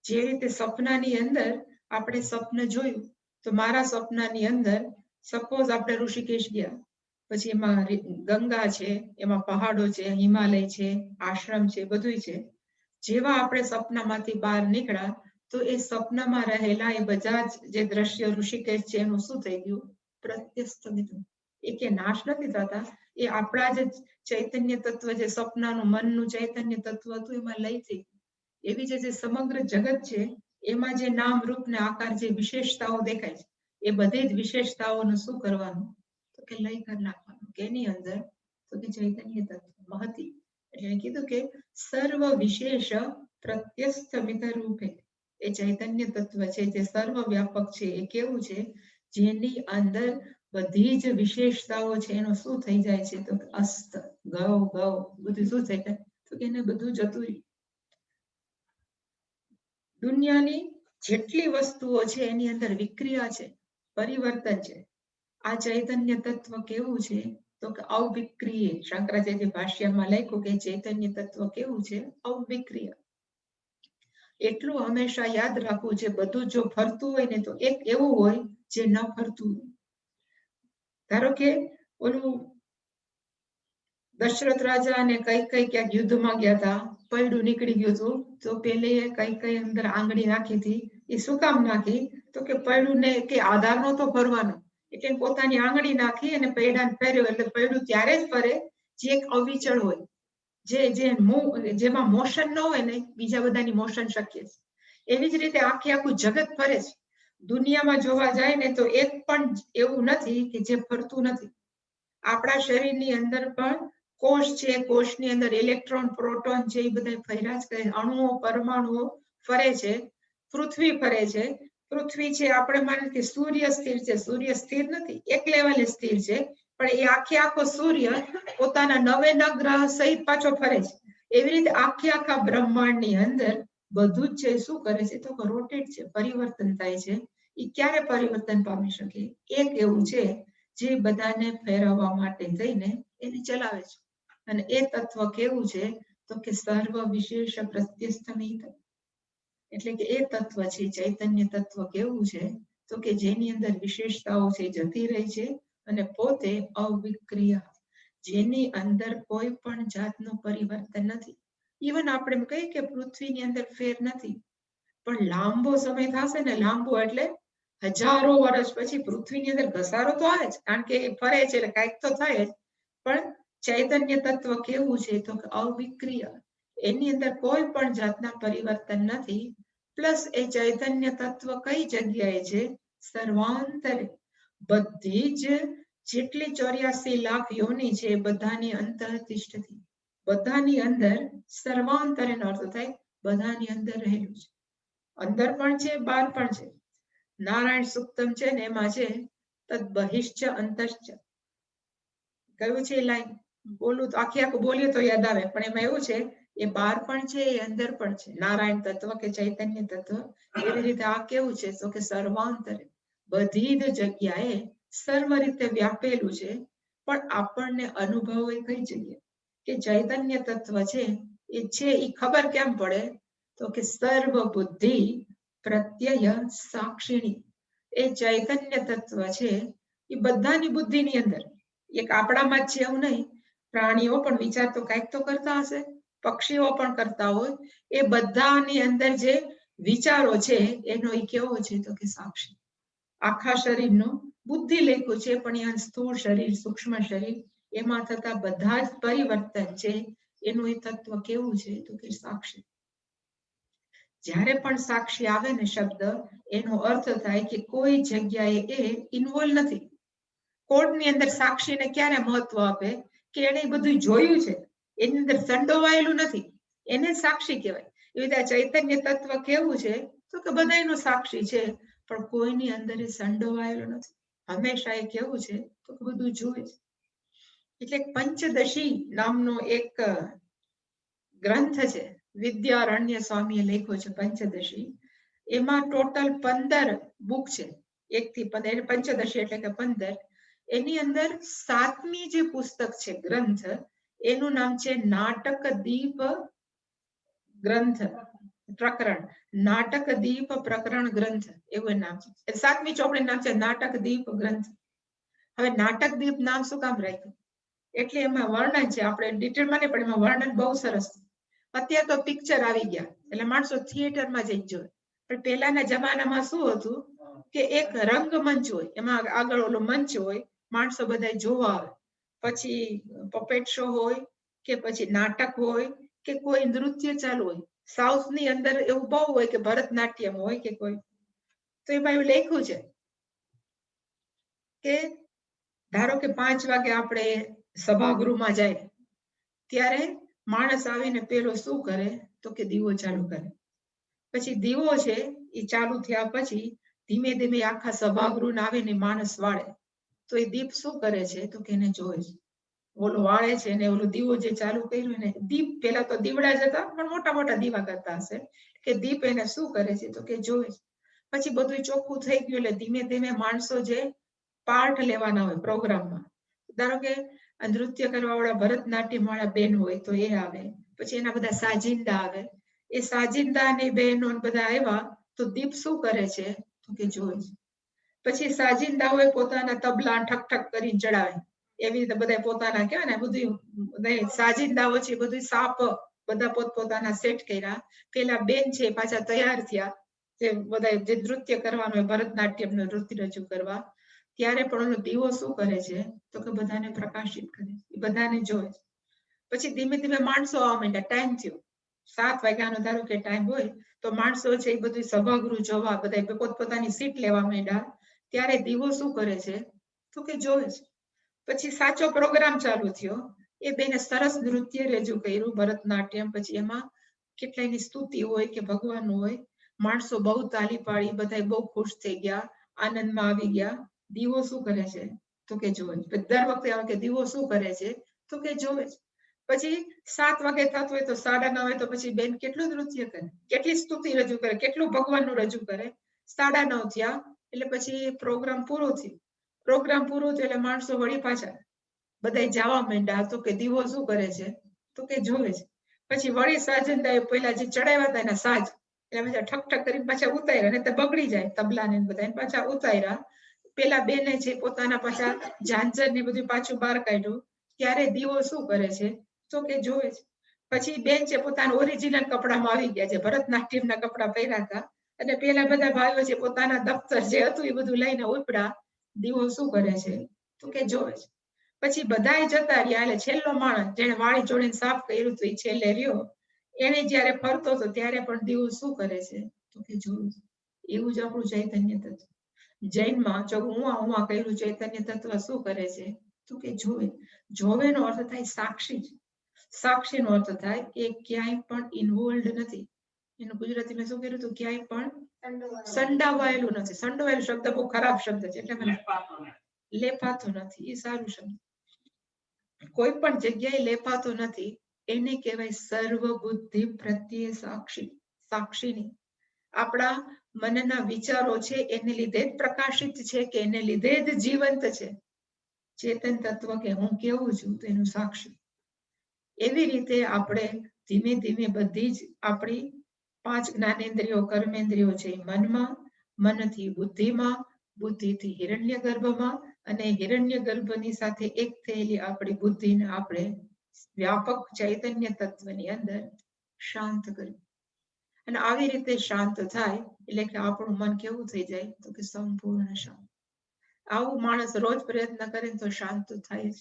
જે રીતે સપનાની અંદર આપણે સ્વપ્ન જોયું, તો મારા સપનાની અંદર સપોઝ આપણે ઋષિકેશ ગયા, પછી એમાં ગંગા છે, એમાં પહાડો છે, હિમાલય છે, આશ્રમ છે, બધું છે. જેવા આપણે સપનામાંથી બહાર નીકળ્યા તો એ સપનામાં રહેલા એ બધા જ જે દ્રશ્ય ઋષિકેશ છે એનું શું થઈ ગયું? પ્રત્યસ્થમિત. એ કે નાશ નથી થતા, એ આપણા જ ચૈતન્ય તત્વ, જે સપનાનું મનનું ચૈતન્ય તત્વ હતું એમાં લઈ થઈ. એવી જે સમગ્ર જગત છે એમાં જે નામ રૂપ ને આકાર, જે વિશેષતાઓ દેખાય છે, એ બધી જ વિશેષતાઓનું શું કરવાનું? તો કે લય કરી નાખવાનું. કેની અંદર? તો કે ચૈતન્ય તત્વ મહતી. એટલે કીધું કે સર્વ વિશેષ પ્રત્યસ્થમિત રૂપે. એ ચૈતન્ય તત્વ છે જે સર્વ વ્યાપક છે. એ કેવું છે? જેની અંદર બધી જ વિશેષતાઓ છે એનું શું થઈ જાય છે? તો અસ્ત, ગૌ ગૌ બધું શું થઈ જાય? તો કે એને બધું જતું રહ્યું. દુનિયાની જેટલી વસ્તુઓ છે એની અંદર વિક્રિયા છે, પરિવર્તન છે. આ ચૈતન્ય તત્વ કેવું છે? તો કે અવિક્રિય. શંકરાચાર્ય ભાષ્યમાં લખ્યું કે ચૈતન્ય તત્વ કેવું છે? અવિક્રિય. એટલું હંમેશા યાદ રાખવું છે, બધું જો ફરતું હોય ને તો એક એવું હોય જે ન ફરતું હોય. ધારો કે ઓલું દશરથ રાજા અને કઈ ક્યાંક યુદ્ધમાં ગયા હતા, પૈડું નીકળી ગયું હતું, તો પેલે કઈ અંદર આંગળી નાખી હતી. એ શું કામ નાખી? તો કે પૈડું ને કે આધાર નહોતો ફરવાનો, એટલે પોતાની આંગળી નાખી અને પૈડાને ફેર્યો. એટલે પૈડું ત્યારે જ ફરે જે એક અવિચળ હોય, જેમાં મોશન ન હોય ને, બીજા બધાની મોશન શક્ય છે. એવી જ રીતે આખું જગત ફરે છે. દુનિયામાં જોવા જાય ને તો એક પણ એવું નથી કે જે ફરતું નથી. આપણા શરીરની અંદર પણ કોષ છે, કોષની અંદર ઇલેક્ટ્રોન, પ્રોટોન છે, એ બધા ફર્યા જ કરે. અણુઓ, પરમાણુઓ ફરે છે, પૃથ્વી ફરે છે, પૃથ્વી છે, આપણે માની કે સૂર્ય સ્થિર છે, સૂર્ય સ્થિર નથી, એક લેવલે સ્થિર છે, પણ એ આખો સૂર્ય પોતાના 9 ગ્રહ સહિત પાછો ફરે છે. એવી રીતે આખા બ્રહ્માંડની અંદર બધું જ છે શું કરે છે તો રોટેટ છે, પરિવર્તન થાય છે. એ ક્યારે પરિવર્તન પામી શકે? એક એવું છે જે બધાને ફેરવવા માટે થઈને એને ચલાવે છે. અને એ તત્વ કેવું છે તો કે સર્વ વિશેષ પ્રત્યસ્થમિત, એટલે કે એ તત્વ છે, ચૈતન્ય તત્વ કેવું છે તો કે જેની અંદર વિશેષતાઓ છે જતી રહી છે અને પોતે અવિક્રિય, જેની અંદર કોઈ પણ જાતનું પરિવર્તન નથી. ઇવન આપણે એમ કહીએ કે પૃથ્વીની અંદર ફેર નથી, પણ લાંબો સમય થશે ને, લાંબો એટલે હજારો વર્ષ પછી પૃથ્વીની અંદર ઘસારો તો આવે જ, કારણ કે ફરે છે એટલે કાંઈક તો થાય જ. પણ ચૈતન્ય તત્વ કેવું છે તો કે અવિક્રિય, એની અંદર કોઈ પણ જાતના પરિવર્તન નથી. પ્લસ એ ચૈતન્ય તત્વ કઈ જગ્યાએ છે? સર્વાંતરે, બધી જ જેટલી 84 લાખ યોની છે બધાની અંતરતિષ્ઠતિ, બધાની અંદર, સર્વાંતરે નો અર્થ થાય બધાની અંદર રહેલું છે. અંદર પણ છે, બહાર પણ છે. નારાયણ સુક્તમ છે ને એમાં છે તદ બહિશ્ચ અંતશ્ચ, કયું છે લાઈન? બોલું તો આખું બોલીએ તો યાદ આવે, પણ એમાં એવું છે એ બહાર પણ છે, એ અંદર પણ છે. નારાયણ તત્વ કે ચૈતન્ય તત્વ. એવી રીતે આ કેવું છે તો કે સર્વાંતરે, બધી જ જગ્યાએ સર્વ રીતે વ્યાપેલું છે. પણ આપણને અનુભવ એ કઈ જગ્યાએ કે ચૈતન્ય તત્વ છે એ છે, એ ખબર કેમ પડે તો કે સર્વ બુદ્ધિ પ્રત્યય સાક્ષિણી, એ ચૈતન્ય તત્વ છે એ બધાની બુદ્ધિની અંદર, એક આપણામાં જ છે એવું નહીં, પ્રાણીઓ પણ વિચાર તો કંઈક તો કરતા હશે, પક્ષીઓ પણ કરતા હોય, એ બધાની અંદર જે વિચારો છે એનો એ કેવો છે તો કે સાક્ષી. આખા શરીરનો બુદ્ધિ લેખું છે, પણ અહીંયા સ્થૂળ શરીર, સૂક્ષ્મ શરીર, એમાં થતા બધા જ પરિવર્તન છે એનું એ તત્વ કેવું છે તો કે સાક્ષી. જ્યારે પણ સાક્ષી આવે ને શબ્દ, એનો અર્થ થાય કે કોઈ જગ્યાએ એ ઇન્વોલ્વ નથી. કોર્ટની અંદર સાક્ષીને ક્યારે મહત્વ આપે કે એને બધું જોયું છે, એની અંદર સંડોવાયેલું નથી, એને સાક્ષી કહેવાય. એવી રીતે ચૈતન્ય તત્વ કેવું છે તો કે બધાયનો સાક્ષી છે, પણ કોઈની અંદર એ સંડોવાયેલું નથી. હંમેશા એ કેવું છે તો કે બધું જોવે છે. એટલે પંચદશી નામનો એક ગ્રંથ છે, વિદ્યારણ્ય સ્વામીએ લખ્યો છે પંચદશી. એમાં ટોટલ 15 બુક છે, 1 થી 15, પંચદશી એટલે કે 15. એની અંદર 7મી જે પુસ્તક છે, ગ્રંથ, એનું નામ છે નાટક દીપ ગ્રંથ પ્રકરણ, નાટક દીપ પ્રકરણ ગ્રંથ, એવું નામ છે. 7મી ચોપડી નામ છે નાટક દીપ ગ્રંથ. હવે નાટક દીપ નામ શું કામ રાખ્યું? એટલે એમાં વર્ણન છે, આપણે ડિટેલમાં નહીં, પણ એમાં વર્ણન બહુ સરસ છે. અત્યારે તો પિક્ચર આવી ગયા એટલે માણસો થિયેટરમાં જઈને જોવે, પણ પહેલાના જમાનામાં શું હતું કે એક રંગમંચ હોય, એમાં આગળ ઓલો મંચ હોય, માણસો બધા જોવા આવે, પછી પપેટ શો હોય કે પછી નાટક હોય કે કોઈ નૃત્ય ચાલુ હોય. સાઉથની અંદર એવું બહુ હોય કે ભરતનાટ્યમ હોય કે કોઈ, તો એમાં એવું લખ્યું છે કે ધારો કે 5 વાગે આપણે સભાગૃહમાં જાય, ત્યારે માણસ આવીને પેલો શું કરે તો કે દીવો ચાલુ કરે. પછી દીવો છે એ ચાલુ થયા પછી ધીમે ધીમે આખા સભાગૃહને આવીને માણસ વાળે, તો એ દીપ શું કરે છે તો કે એને જોવે છે, ઓલો વાળે છે ને ઓલો દીવો જે ચાલુ કર્યું ને, દીપ પેલા તો દીવડા જ હતા, પણ મોટા મોટા દીવા કરતા હશે, કે દીપ એને શું કરે છે તો કે જોવે છે. પછી બધું ચોખ્ખું થઈ ગયું એટલે ધીમે ધીમે માણસો જે પાર્ટ લેવાના હોય પ્રોગ્રામમાં, ધારો કે નૃત્ય કરવા વાળા ભરતનાટ્યમ વાળા બેન હોય તો એ આવે, પછી એના બધા સાજિંદા આવે, એ સાજિંદા ને બહેનો બધા આવ્યા તો દીપ શું કરે છે તો કે જોવે છે. પછી સાજિંદાઓએ પોતાના તબલા ઠક ઠક કરીને ચડાવે, એવી રીતે બધા પોતાના કહેવાય ને બધું સાજિંદાઓ છે બધું સાપ બધા પોતપોતાના સેટ કર્યા. પેલા બેન છે પાછા તૈયાર થયા, જે બધા જે નૃત્ય કરવાનું ભરતનાટ્યમનું નૃત્ય રજૂ કરવા, ત્યારે પણ ઓલો દીવો શું કરે છે તો કે બધાને પ્રકાશિત કરે, બધાને જોવે. પછી ધીમે ધીમે માણસો આવવા માંડ્યા, ટાઈમ થયો 7 વાગ્યાનો ધારો કે ટાઈમ હોય તો માણસો છે એ બધું સભાગૃહ જોવા બધા પોતપોતાની સીટ લેવા માંડ્યા, ત્યારે દીવો શું કરે છે તો કે જોવે છે. પછી સાચો પ્રોગ્રામ ચાલુ થયો, એ બેને સરસ નૃત્ય રજૂ કર્યું ભરતનાટ્યમ, પછી એમાં કેટલાયની સ્તુતિ હોય કે ભગવાનનું હોય, માણસો બહુ તાલી પાડી, બધા બહુ ખુશ થઈ ગયા, આનંદમાં આવી ગયા. દીવો શું કરે છે? તો કે જોવે. દર વખતે આવે કે દીવો શું કરે છે? તો કે જોવે. પછી 7 વાગે થતું હોય તો 9:30 હોય તો પછી બેન કેટલું નૃત્ય કરે, કેટલી સ્તુતિ રજૂ કરે, કેટલું ભગવાનનું રજૂ કરે. 9:30 થયા એટલે પછી પ્રોગ્રામ પૂરો થયો. પ્રોગ્રામ પૂરો થયો એટલે માણસો વળી પાછા બધા જવા માંડ્યા. તો કે દીવો શું કરે છે? તો કે જોવે છે. પછી વળી સાજંદા પેલા જે ચડાવ્યા હતા એના સાજ એટલે બધા ઠક ઠક કરીને પાછા ઉતાર્યા, ને તો બગડી જાય તબલા ને બધા પાછા ઉતાર્યા. પેલા બેને છે પોતાના પાછા ઝાંઝર ને બધું પાછું બહાર કાઢ્યું. ત્યારે દીવો શું કરે છે? તો કે જોવે છે. પછી બેન છે પોતાના ઓરિજિનલ કપડામાં આવી ગયા છે, ભરતનાટ્યમના કપડા પહેર્યા હતા, અને પેલા બધા ભાઈઓ છે પોતાના દફતર જે હતું એ બધું લઈને ઉપડા. દીવો શું કરે છે? તો કે જોવે છે. પછી બધાય જતા રહ્યા એટલે છેલ્લો માણસ જેને વાળી જોડીને સાફ કર્યું હતું એ છેલ્લે રહ્યો. એને જયારે ફરતો હતો ત્યારે પણ દીવો શું કરે છે? તો કે જોવે છે. એવું જ આપણું ચૈતન્ય તત્વ. જૈનમાં જો હું કર્યું ચૈતન્ય તત્વ શું કરે છે? તો કે જોવે. જોવેનો અર્થ થાય સાક્ષી. સાક્ષીનો અર્થ થાય એ ક્યાંય પણ ઇન્વોલ્વ નથી. એનું ગુજરાતીમાં શું કર્યું હતું? ક્યાંય પણ સંડાવાયેલું નથી. સંડોવાયેલું શબ્દ બહુ ખરાબ શબ્દ છે, એટલે મને લેપાતો નથી એ સારું શબ્દ. કોઈ પણ જગ્યાએ લેપાતો નથી એને કહેવાય સર્વબુદ્ધિ પ્રત્યે સાક્ષી. સાક્ષીની આપણા મનના વિચારો છે એને લીધે જ પ્રકાશિત છે કે એને લીધે જ જીવંત છે. ચેતન તત્વ કે હું કેવું છું તો એનું સાક્ષી. એવી રીતે આપણે ધીમે ધીમે બધી જ આપણી 5 જ્ઞાનેન્દ્રિયો કર્મેન્દ્રિયો છે મનમાં, મનથી બુદ્ધિમાં, બુદ્ધિથી હિરણ્ય ગર્ભમાં, અને હિરણ્ય ગર્ભની સાથે એક થયેલી આપણી બુદ્ધિને આપણે વ્યાપક ચૈતન્ય તત્વની અંદર શાંત કર્યું. અને આવી રીતે શાંત થાય એટલે કે આપણું મન કેવું થઈ જાય? તો કે સંપૂર્ણ શાંત. આવું માણસ રોજ પ્રયત્ન કરે તો શાંત થાય જ.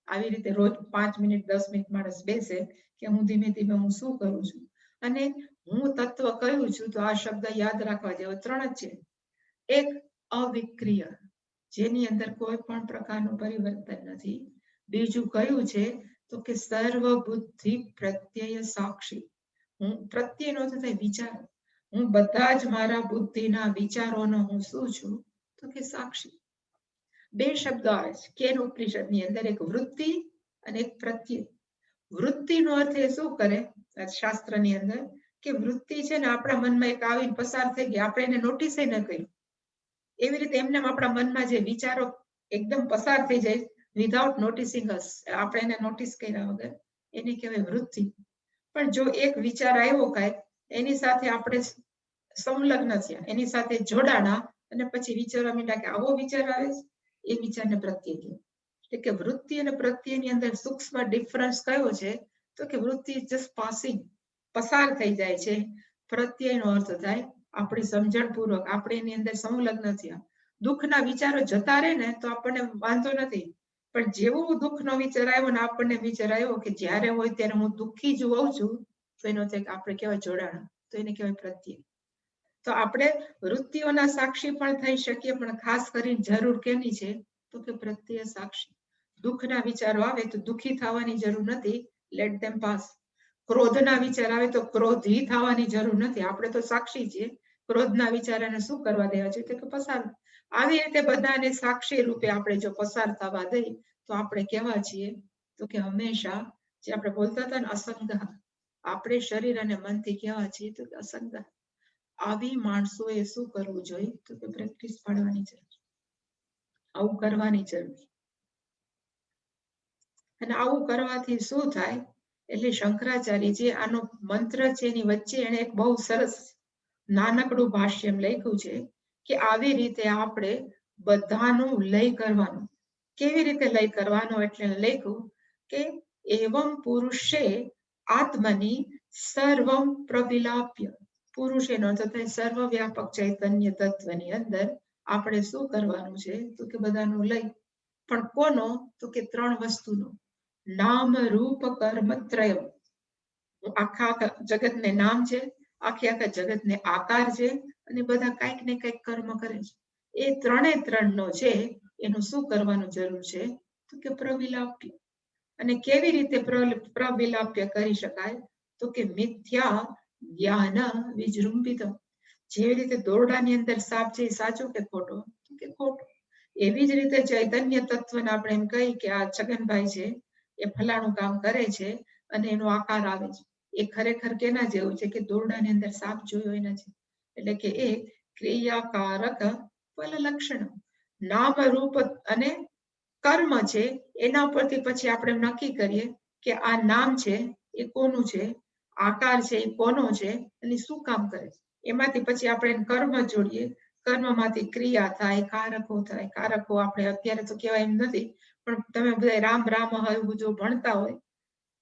આવી રીતે રોજ 5 મિનિટ 10 મિનિટ માણસ બેસે કે હું ધીમે ધીમે હું શું કરું છું અને હું તત્વ કયું છું. તો આ શબ્દ યાદ રાખવા જેવો 3 જ છે. એક અવિક્રિય, જેની અંદર કોઈ પણ પ્રકારનું પરિવર્તન નથી. બીજું કયું છે? તો કે સર્વબુદ્ધિ પ્રત્યય સાક્ષી. હું પ્રત્યેનો થાય વિચાર, હું બધા જ મારા બુદ્ધિના વિચારોનો હું શું છું? તો કે સાક્ષી. 2 શબ્દો આવે છે કેન ઉપનિષદની અંદર, એક વૃત્તિ અને એક પ્રત્યય. વૃત્તિનો અર્થ એ શું કરે શાસ્ત્રની અંદર કે વૃત્તિ છે ને આપણા મનમાં એક આવીને પસાર થઈ ગઈ, આપણે એને નોટિસ ન કર્યું. એવી રીતે એમને આપણા મનમાં જે વિચારો એકદમ પસાર થઈ જાય વિધાઉટ નોટિસિંગ અસ, આપણે એને નોટિસ કર્યા વગર, એને કહેવાય વૃત્તિ. પણ જો એક વિચાર આવ્યો કાંઈક એની સાથે આપણે સંલગ્ન થયા, એની સાથે જોડાણા અને પછી વિચારવા માંડ્યા કે આવો વિચાર આવે છે, એ વિચારને પ્રત્યય કહેવાય. એટલે કે વૃત્તિ અને પ્રત્યયની અંદર સૂક્ષ્મ ડિફરન્સ કયો છે? તો કે વૃત્તિ જસ્ટ પાસિંગ, પસાર થઈ જાય છે. પ્રત્યયનો અર્થ થાય આપણી સમજણપૂર્વક આપણે એની અંદર સંલગ્ન થયા. દુઃખના વિચારો જતા રહે ને તો આપણને વાંધો નથી, પણ જેવું દુઃખનો વિચાર આવ્યો ને આપણને વિચાર આવ્યો કે જ્યારે હોય ત્યારે હું દુઃખી જ હોઉં છું, તો એનો આપણે કહેવાય જોડાણ, તો એને કહેવાય પ્રત્યય. તો આપણે વૃત્તિઓના સાક્ષી પણ થઈ શકીએ, પણ ખાસ કરીને જરૂર કેની છે? તો કે પ્રત્યય સાક્ષી. દુઃખના વિચારો આવે તો દુઃખી થવાની જરૂર નથી, લેટ ધેમ પાસ. ક્રોધના વિચાર આવે તો ક્રોધી થવાની જરૂર નથી, આપણે તો સાક્ષી છીએ. ક્રોધના વિચારોને શું કરવા દેવા છે? તો કે પસાર. આવી રીતે બધાને સાક્ષી રૂપે આપણે જો પસાર થવા દઈ તો આપણે કેવા છીએ? તો કે હંમેશા જે આપણે બોલતા હતા ને અસંગ, આપણે શરીર અને મનથી કેવા છીએ? તો કે અસંગ. આવી માણસોએ શું કરવું જોઈએ? તો કે પ્રેક્ટિસ પાડવાની જરૂર, આવું કરવાની જરૂર. અને આવું કરવાથી શું થાય? એટલે શંકરાચાર્યજી આનો મંત્ર છે એની વચ્ચે એને એક બહુ સરસ નાનકડું ભાષ્ય લખ્યું છે કે આવી રીતે આપણે બધાનું લય કરવાનું. કેવી રીતે લય કરવાનો? એટલે લખ્યું કે એવમ પુરુષે આત્મની સર્વમ પ્રવિલાપ્ય. પુરુષ એનો અર્થ થાય સર્વવ્યાપક ચૈતન્ય તત્વની અંદર આપણે શું કરવાનું છે? તો કે બધાનું લય. પણ કોનો? તો કે 3 વસ્તુનો. નામ રૂપ કર્મ ત્રય. આખા જગતને નામ છે, આખા જગતને આકાર છે, અને બધા કંઈક ને કંઈક કર્મ કરે છે. એ 3 નો છે એનું શું કરવાનું જરૂર છે? તો કે પ્રવિલાપ્ય. અને કેવી રીતે પ્રવિલાપ્ય કરી શકાય? તો કે મિથ્યા જ્ઞાન વિજૃંભિત. જેવી રીતે દોરડાની અંદર સાપ છે એ સાચું કે ખોટું? તો કે ખોટું. એવી જ રીતે ચૈતન્ય તત્વને આપણે એમ કહી કે આ છગનભાઈ છે એ ફલાણું કામ કરે છે અને એનો આકાર આવે છે, એ ખરેખર કેના જેવું છે કે દોરડાની અંદર સાપ જોયો એના છે. એટલે કે એ ક્રિયાકારક ફલ લક્ષણ, નામ રૂપ અને કર્મ છે એના પરથી પછી આપણે નક્કી કરીએ કે આ નામ છે એ કોનું છે, આકાર છે એ કોનો છે અને શું કામ કરે છે. એમાંથી પછી આપણે કર્મ જોડીએ, કર્મમાંથી ક્રિયા થાય, કારકો થાય. કારકો આપણે અત્યારે તો કહેવાય એમ નથી, પણ તમે બધા રામ રામ એવું જો ભણતા હોય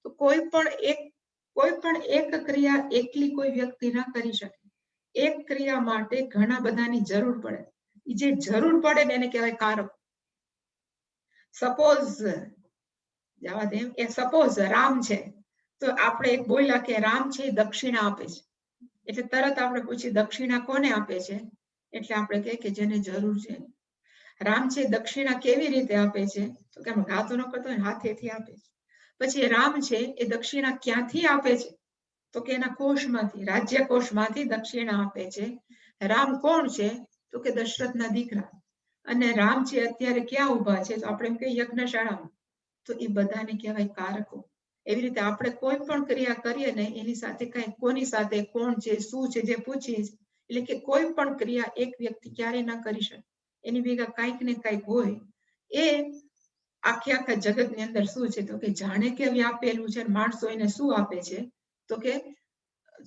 તો કોઈ પણ એક ક્રિયા એકલી કોઈ વ્યક્તિ ના કરી શકે. એક ક્રિયા માટે ઘણા બધાની જરૂર પડે. જે જરૂર પડે ને એને કહેવાય કારક. સપોઝ જવા દે એ સપોઝ રામ છે તો આપણે એક બોલ્યા કે રામ છે દક્ષિણા આપે છે, એટલે તરત આપણે પૂછીએ દક્ષિણા કોને આપે છે? એટલે આપણે કહીએ કે જેને જરૂર છે. રામ છે દક્ષિણા કેવી રીતે આપે છે? તો કે ઘાતો ન કરતો હોય હાથેથી આપે છે. પછી રામ છે એ દક્ષિણા ક્યાંથી આપે છે? તો કે એના કોષમાંથી, રાજ્ય કોષમાંથી દક્ષિણા આપે છે. રામ કોણ છે? તો કે દશરથના દીકરા. અને રામ છે અત્યારે ક્યાં ઉભા છે? તો આપણે એમ કહીએ યજ્ઞશાળામાં. તો એ બધાને કહેવાય કારકો. એવી રીતે આપણે કોઈ પણ ક્રિયા કરીએ ને એની સાથે કઈ કોની સાથે કોણ છે શું છે જે પૂછીએ, એટલે કે કોઈ પણ ક્રિયા એક વ્યક્તિ ક્યારેય ના કરી શકે. એની ભેગા કંઈક ને કંઈક હોય. એ આખા જગતની અંદર શું છે? તો કે જાણે કે વ્યાપેલું છે. માણસો એને શું આપે છે? તો કે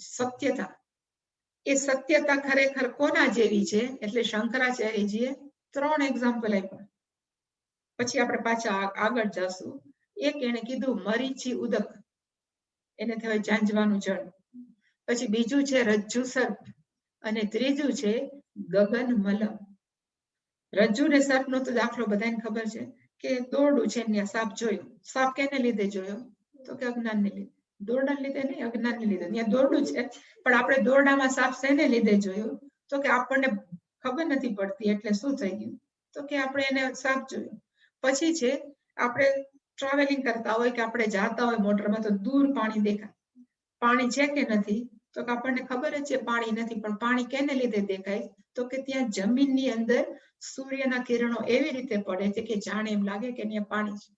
સત્યતા. એ સત્યતા ખરેખર કોના જેવી છે? એટલે શંકરાચાર્યજીએ 3 એક્ઝામ્પલ આપ્યા. પછી આપણે પાછા આગળ જશું. એક એને કીધું મરીચી ઉદક, એને કહેવાય ઝાંઝવાનું જળ. પછી બીજું છે રજ્જુ સર્પ અને ત્રીજું છે ગગન મલમ. રજ્જુ ને સર્પનો તો દાખલો બધાને ખબર છે કે દોરડું છે ને સાપ જોયો. સાપ કેને લીધે જોયો? તો કે અજ્ઞાનને લીધે. દોરડાને લીધે નહીં, અજ્ઞાનને લીધે. ત્યાં દોરડું છે પણ આપણે દોરડામાં સાપ શેને લીધે જોયો? તો કે આપણને ખબર નથી પડતી એટલે શું થઈ ગયું? તો કે આપણે એને સાપ જોયો. પછી છે આપણે ટ્રાવેલિંગ કરતા હોય કે આપણે જાતા હોય મોટરમાં તો દૂર પાણી દેખાય. પાણી છે કે નથી? તો કે આપણને ખબર જ છે પાણી નથી, પણ પાણી કેને લીધે દેખાય? તો કે ત્યાં જમીનની અંદર સૂર્યના કિરણો એવી રીતે પડે છે કે જાણે એમ લાગે કે ત્યાં પાણી છે.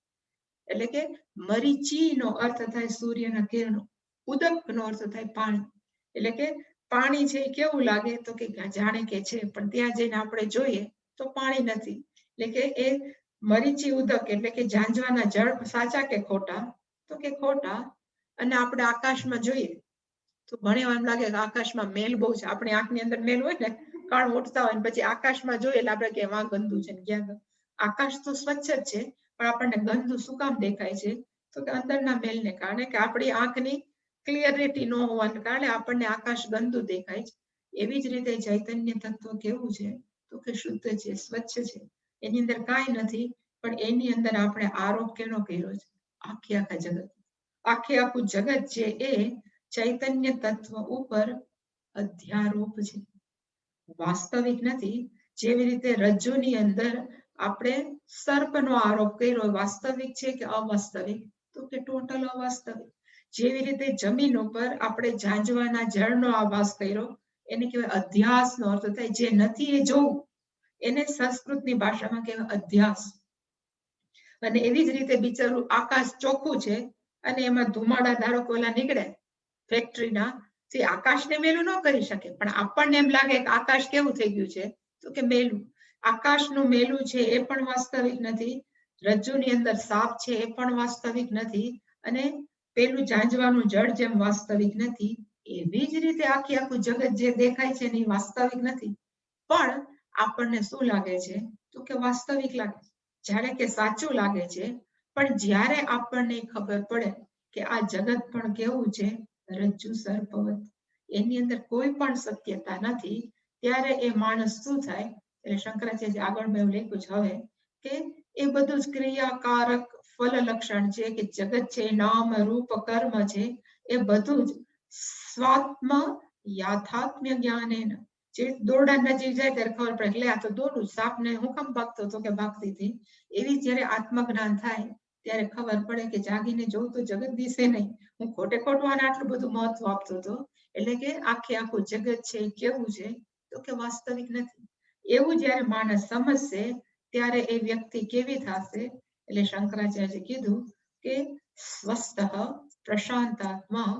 એટલે કે મરીચીનો અર્થ થાય સૂર્યના કિરણો, ઉદકનો અર્થ થાય પાણી. એટલે કે પાણી છે કેવું લાગે? તો કે જાણે કે છે, પણ ત્યાં જઈને આપણે જોઈએ તો પાણી નથી. એટલે કે એ મરીચી ઉદક એટલે કે ઝાંઝવાના જળ સાચા કે ખોટા? તો કે ખોટા. અને આપણે આકાશમાં જોઈએ તો ઘણી વાર એમ લાગે કે આકાશમાં મેલ બહુ છે. આપણી આંખની અંદર મેલ હોય ને, કાણ ઉઠતા હોય, પછી આકાશમાં જોઈએ એટલે આપણે કે વાં ગંદુ છે ને ક્યાં. આકાશ તો સ્વચ્છ જ છે પણ આપણને ગંદુ શું કામ દેખાય છે? તો કે અંદરના મેલને કારણે, કે આપણી આંખની ક્લિયરિટી ન હોવાને કારણે આપણને આકાશ ગંદુ દેખાય છે. એવી જ રીતે ચૈતન્ય તત્વ કેવું છે? તો કે શુદ્ધ છે, સ્વચ્છ છે. એની અંદર કાંઈ નથી, પણ એની અંદર આપણે આરોપ કેનો કર્યો છે? આખા જગત. આખું જગત છે એ ચૈતન્ય તત્વ ઉપર અધ્યારોપ છે, વાસ્તવિક નથી. જેવી રીતે રજ્જુની અંદર આપણે સર્પનો આરોપ કર્યો, વાસ્તવિક છે કે અવાસ્તવિક? તો કે ટોટલ અવાસ્તવિક. જેવી રીતે જમીન ઉપર આપણે ઝાંઝવાના જળનો આભાસ કર્યો, એને કહેવાય અધ્યાસનો અર્થ થાય જે નથી એ જોવું. એને સંસ્કૃતની ભાષામાં કહેવાય અધ્યાસ. અને એવી જ રીતે બિચારું આકાશ ચોખ્ખું છે અને એમાં ધુમાડા ધારો કોલા નીકળે ફેક્ટરીના, તે આકાશને મેલું ન કરી શકે. પણ આપણને એમ લાગે કે આકાશ કેવું થઈ ગયું છે? તો કે મેલું. આકાશનું મેલું છે એ પણ વાસ્તવિક નથી. રજ્જુની અંદર સાપ છે એ પણ વાસ્તવિક નથી. અને પેલું ઝાંઝવાનું જળ જેમ વાસ્તવિક નથી, એવી જ રીતે આખું જગત જે દેખાય છે એ વાસ્તવિક નથી. પણ આપણને શું લાગે છે? તો કે વાસ્તવિક લાગે છે, જ્યારે કે સાચું લાગે છે. પણ જ્યારે આપણને ખબર પડે કે આ જગત પણ કેવું છે? રજ્જુ સર્પવત, એની અંદર કોઈ પણ સત્યતા નથી, ત્યારે એ માણસ શું થાય? એટલે શંકરાચાર્ય આગળ મેં લખ્યું છે હવે કે એ બધું જ ક્રિયાકારક ફલ લક્ષણ છે, કે જગત છે, નામ રૂપ કર્મ છે, એ બધું જ સ્વાત્મ યાથાત્મ્ય જ્ઞાને, જે દોરડા નજીક જાય ત્યારે ખબર પડે લે આ તો દોરડું, સાપને હું કામ ભાગતો હતો કે ભાગતી હતી. એવી જ્યારે આત્મજ્ઞાન થાય ત્યારે ખબર પડે કે જાગીને જોઉં તો જગત દિશે નહીં, હું ખોટે ખોટું આને આટલું બધું મહત્વ આપતો હતો. એટલે કે આખું જગત છે કેવું છે? તો કે વાસ્તવિક નથી. એવું જ્યારે માણસ સમજશે ત્યારે એ વ્યક્તિ કેવી થશે? એટલે શંકરાચાર્ય કીધું કે સ્વસ્થ પ્રશાંતાત્મા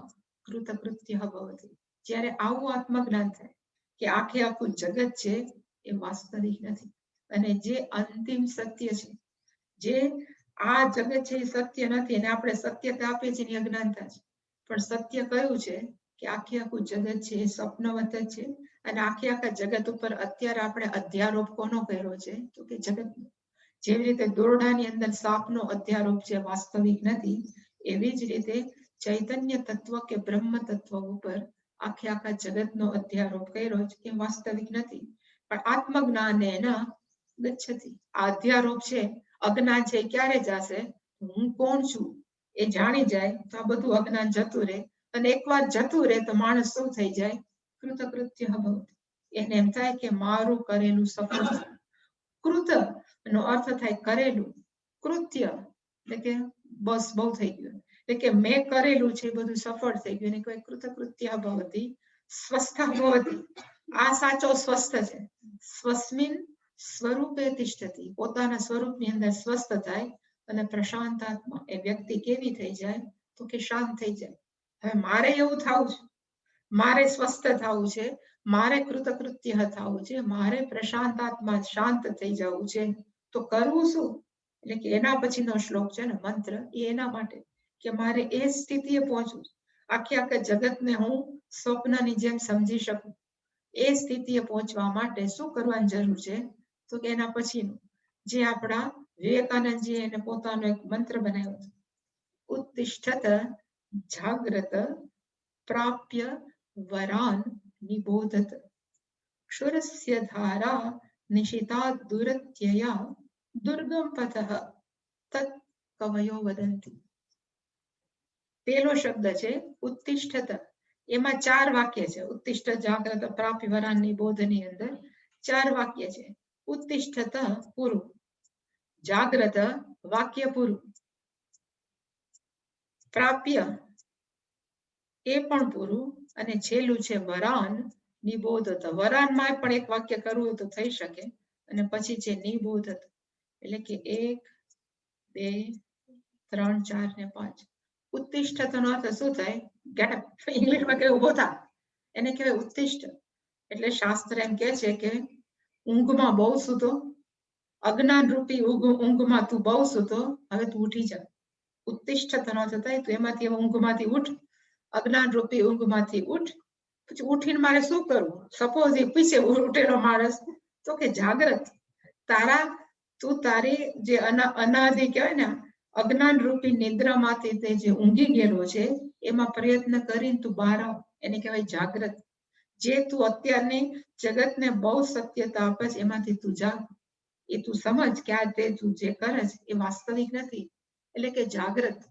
કૃતકૃત્ય ભવતિ. જ્યારે આવું આત્મજ્ઞાન થાય કે આખે આખું જગત છે એ વાસ્તવિક નથી, અને જે અંતિમ સત્ય છે, જે આ જગત છે એ સત્ય નથી, અને આપણે સત્યતા આપીએ છીએ એ અજ્ઞાનતા છે. પણ સત્ય કયું છે કે આખે આખું જગત છે એ સ્વપ્નવત જ છે, અને આખે આખા જગત ઉપર અત્યારે આપણે અધ્યારોપ કોનો કર્યો છે? તો કે જગતનો. જેવી રીતે દોરડાની અંદર સાપનો અધ્યારોપ છે, વાસ્તવિક નથી, એવી જ રીતે ચૈતન્ય તત્વ કે બ્રહ્મ તત્વ ઉપર આખે આખા જગતનો અધ્યારોપ કર્યો છે એ વાસ્તવિક નથી. પણ આત્મજ્ઞાન એના ગચ્છતિ. આ અધ્યારોપ છે, અજ્ઞાન છે, એ ક્યારે જશે? હું કોણ છું એ જાણી જાય તો આ બધું અજ્ઞાન જતું રહે, અને એકવાર જતું રહે તો માણસ શું થઈ જાય? કૃતકૃત્ય ભવતિ. એને એમ થાય કે મારું કરેલું સફળ થયું. કૃત નો અર્થ થાય કરેલું, કૃત્ય એટલે કે બસ બહુ થઈ ગયું, એટલે કે મેં કરેલું છે બધું સફળ થઈ ગયું, એને કહેવાય કૃતકૃત્ય ભવતિ. સ્વસ્થ ભવતિ. આ સાચો સ્વસ્થ છે. સ્વસ્મિન સ્વરૂપે તિષ્ઠતિ. પોતાના સ્વરૂપની અંદર સ્વસ્થ થાય, અને પ્રશાંતાત્મા એ વ્યક્તિ કેવી થઈ જાય? તો કે શાંત થઈ જાય. હવે મારે એવું થવું છે, મારે સ્વસ્થ થવું છે, મારે કૃતકૃત્ય થવું છે, મારે પ્રશાંતાત્મા શાંત થઈ જવું છે, તો કરવું શું? એટલે કે એના પછીનો શ્લોક છે ને મંત્ર, એ એના માટે કે મારે એ સ્થિતિએ પહોંચવું, આખે આખા જગતને હું સ્વપ્નની જેમ સમજી શકું. એ સ્થિતિએ પહોંચવા માટે શું કરવાની જરૂર છે? તો કે એના પછીનું જે આપણા વિવેકાનંદજી એને પોતાનો એક મંત્ર બનાવ્યો હતો, ઉત્તિષ્ઠત જાગ્રત પ્રાપ્ય વરાન નિબોધત ક્ષુરસ્ય ધારા નિશિતા દુરત્યયા દુર્ગમ પથઃ તત કવયો વદંતિ. પેલો શબ્દ છે ઉત્તિષ્ઠત. એમાં 4 વાક્ય છે. ઉત્તિષ્ઠ જાગ્રત પ્રાપ્ય વરાન નિબોધની અંદર 4 વાક્ય છે. ઉત્તિષ્ઠત પૂરું, જાગ્રત વાક્ય પૂરું, પ્રાપ્ય એ પણ પૂરું, અને છેલ્લું છે વરાન નિબોધત. વરાનમાં પણ એક વાક્ય કરવું તો થઈ શકે, અને પછી છે નિબોધત, એટલે કે 1 2 3 4 ને 5. ઉત્તિષ્ઠ નો અર્થ શું થાય? Get up. ઇંગ્લિશમાં કે ઉભો થા, એને કહેવાય ઉત્તિષ્ઠ. એટલે શાસ્ત્ર એમ કે છે કે ઊંઘમાં બહુ સૂતો, અજ્ઞાન રૂપી ઊંઘમાં તું બહુ સૂતો, હવે તું ઉઠી જા. ઉત્તિષ્ઠ નો અર્થ થાય તો એમાંથી ઊંઘમાંથી ઉઠ, અજ્ઞાન રૂપી ઊંઘમાંથી ઉઠ. પછી ઉઠીને મારે શું કરવું? સપોઝ એ પીછે ઉઠેલો માણસ તો કે જાગ્રત. તું તારી જે અનાદિ કહેવાય ને અજ્ઞાન રૂપી નિદ્રામાંથી તે જે ઊંઘી ગયેલો છે એમાં પ્રયત્ન કરીને તું બહાર આવ, એને કહેવાય જાગ્રત. જે તું અત્યારની જગતને બહુ સત્યતા આપે છે એમાંથી તું જાગ, એ તું સમજ કે આ તે તું જે કરે છે એ વાસ્તવિક નથી, એટલે કે જાગ્રત.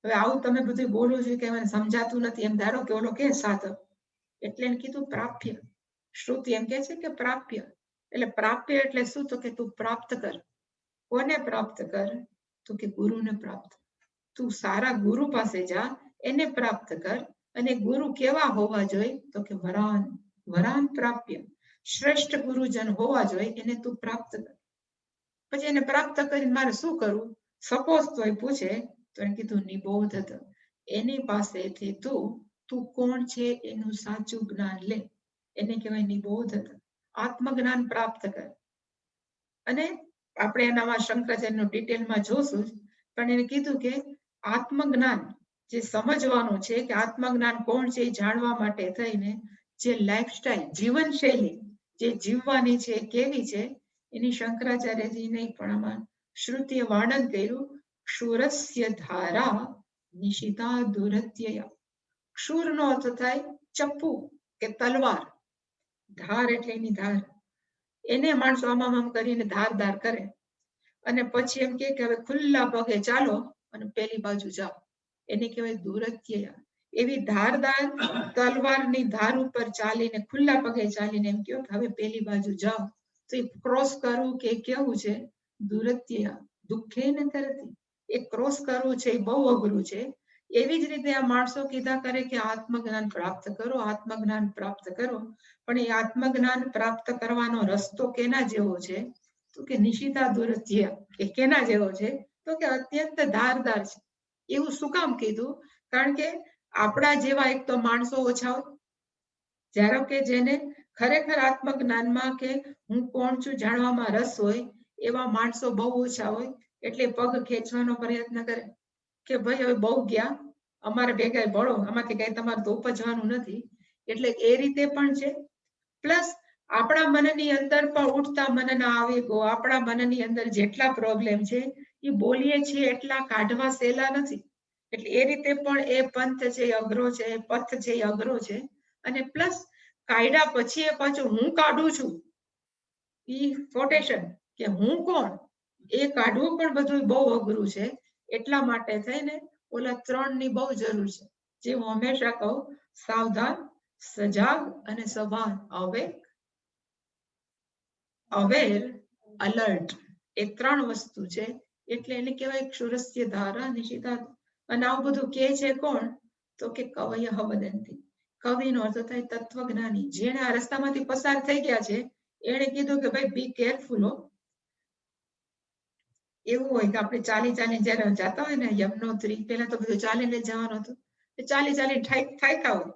હવે આવું તમે બધું બોલો છો કે મને સમજાતું નથી એમ ધારો કે ઓલો કે સાધક, એટલે એને કીધું પ્રાપ્ય. શ્રુતિ એમ કે છે કે પ્રાપ્ય, એટલે પ્રાપ્ય એટલે શું? તો કે તું પ્રાપ્ત કર. કોને પ્રાપ્ત કર? તો કે ગુરુને પ્રાપ્ત. તું સારા ગુરુ પાસે જા, એને પ્રાપ્ત કર. અને ગુરુ કેવા હોવા જોઈએ? તો કે વરાન. વરાન પ્રાપ્ય. શ્રેષ્ઠ ગુરુજન હોવા જોઈએ, એને તું પ્રાપ્ત કર. પછી એને પ્રાપ્ત કરીને મારે શું કરવું? સપોઝ તો એ પૂછે તો એને કીધું નિબોધત. એની પાસેથી તું કોણ છે એનું સાચું જ્ઞાન લે, એને કહેવાય નિબોધત. આત્મજ્ઞાન પ્રાપ્ત કર. અને આપણે એનામાં શંકરાચાર્યનું ડિટેલમાં જોશું, પણ એને કીધું કે આત્મજ્ઞાન જે સમજવાનું છે કે આત્મજ્ઞાન કોણ છે એ જાણવા માટે થઈને જે લાઈફસ્ટાઈલ, જીવનશૈલી જે જીવવાની છે કેવી છે એની શંકરાચાર્યજી નહીં પણ આમાં શ્રુતિએ વર્ણન કર્યું. ક્ષુરસ્ય ધારા નિશિતા દુરત્યયા. ક્ષુરનો અર્થ થાય ચપ્પુ કે તલવાર. ધાર એટલે એની ધાર. એને માણસો આમ કરીને ધાર કરે, અને પછી એમ કે હવે ખુલ્લા પગે ચાલો અને પેલી બાજુ જાઓ, એને કહેવાય દુરત્યયા. એવી ધારદાર તલવારની ધાર ઉપર ચાલીને ખુલ્લા પગે ચાલીને એમ કહ્યું કે હવે પેલી બાજુ જાઓ, તો એ ક્રોસ કરવું કે કેવું છે? દુરત્યયા. દુઃખે ન કરતી. એ ક્રોસ કરવું છે એ બહુ અઘરું છે. એવી જ રીતે આ માણસો કીધા કરે કે આત્મજ્ઞાન પ્રાપ્ત કરો, આત્મજ્ઞાન પ્રાપ્ત કરો, પણ એ આત્મજ્ઞાન પ્રાપ્ત કરવાનો રસ્તો કેના જેવો છે? તો કે નિશિતા દુરધ્ય, એ કેના જેવો છે? તો કે અત્યંત ધારદાર છે. એવું શું કામ કીધું? કારણ કે આપણા જેવા એક તો માણસો ઓછા હોય, જ્યારે કે જેને ખરેખર આત્મજ્ઞાનમાં કે હું કોણ છું જાણવામાં રસ હોય, એવા માણસો બહુ ઓછા હોય. એટલે પગ ખેંચવાનો પ્રયત્ન કરે કે ભાઈ હવે બહુ ગયા, અમારે ભેગા ભળો, આમાંથી કઈ તમારે તો ઉપજવાનું નથી. એટલે એ રીતે પણ છે. પ્લસ આપણા મનની અંદર પણ ઉઠતા મનના આવેગો, આપણા મનની અંદર જેટલા પ્રોબ્લેમ છે એ બોલીએ છીએ એટલા કાઢવા સહેલા નથી. એટલે એ રીતે પણ એ પંથ છે એ અઘરો છે, પથ છે એ અઘરો છે. અને પ્લસ કાયદા પછી એ પાછું હું કાઢું છું ઈ કોટેશન કે હું કોણ એ કાઢવું પણ બધું બહુ અઘરું છે. એટલા માટે થઈને ઓલા 3 ની બહુ જરૂર છે. જે હું હંમેશા કહું, સાવધાન, સજાગ અને સભાન, અવેર, અલર્ટ, એ 3 વસ્તુ છે. એટલે એને કહેવાય ક્ષુરસ્ય ધારા નિશિતા. અને આવું બધું કે છે કોણ? તો કે કવય વદંતી. કવિનો અર્થ થાય તત્વજ્ઞાની. જેને આ રસ્તામાંથી પસાર થઈ ગયા છે એને કીધું કે ભાઈ બી કેરફુલ હો. એવું હોય કે આપણે ચાલી જયારે જતા હોય ને યમનોત્રી, પહેલા તો બધું ચાલીને જવાનું હતું, ચાલીને થાક્યા હોય,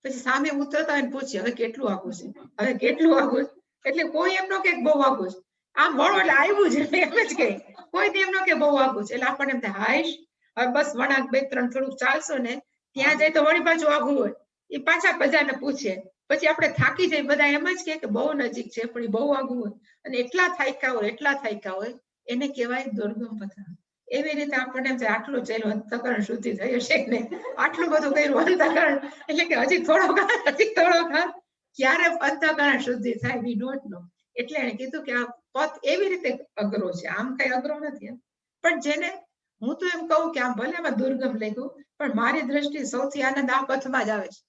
પછી સામે ઉતરતા હોય ને પૂછીએ હવે કેટલું આગું છે, હવે કેટલું આગું છે. એટલે કોઈ એમ નો કે બહુ આગું છે, આમ વળો એટલે આવ્યું છે, એમ જ કે કોઈ એમ નો કે બહુ આગું છે. એટલે આપણને એમ થાય હાઈશ હવે બસ વળાંક 2-3 થોડુંક ચાલશો ને ત્યાં જાય તો વળી પાછું આગું હોય. એ પાછા બધાને પૂછે, પછી આપણે થાકી જાય, બધા એમ જ કે બહુ નજીક છે પણ એ બહુ આગું હોય. અને એટલા થાક્યા હોય એને કહેવાય દુર્ગમ પથરા. એવી રીતે આપણને એમ થાય આટલું ચાલ્યું, અંતઃકરણ શુદ્ધિ થઈ હશે ને, આટલું બધું કર્યું અંતઃકરણ, એટલે કે હજી થોડો ક્યારે અંતઃકરણ શુદ્ધિ થાય વી ડોન્ટ નો. એટલે એને કીધું કે આ પથ એવી રીતે અઘરો છે, આમ કઈ અઘરો નથી. પણ જેને હું તો એમ કહું કે આમ ભલે આમાં દુર્ગમ લખ્યું, પણ મારી દ્રષ્ટિએ સૌથી આનંદ આ પથમાં જ આવે છે.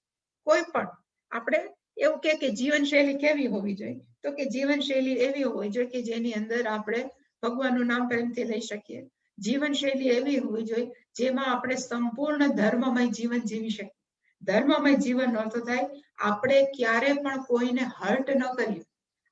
કોઈ પણ આપણે એવું કે જીવનશૈલી કેવી હોવી જોઈએ? તો કે જીવનશૈલી એવી હોવી જોઈએ કે જેની અંદર આપણે ભગવાનનું નામ પ્રેમથી લઈ શકીએ. જીવનશૈલી એવી હોવી જોઈએ જેમાં આપણે સંપૂર્ણ ધર્મમય જીવન જીવી શકીએ. ધર્મમય જીવનનો અર્થ થાય આપણે ક્યારે પણ કોઈને હર્ટ ન કરીએ,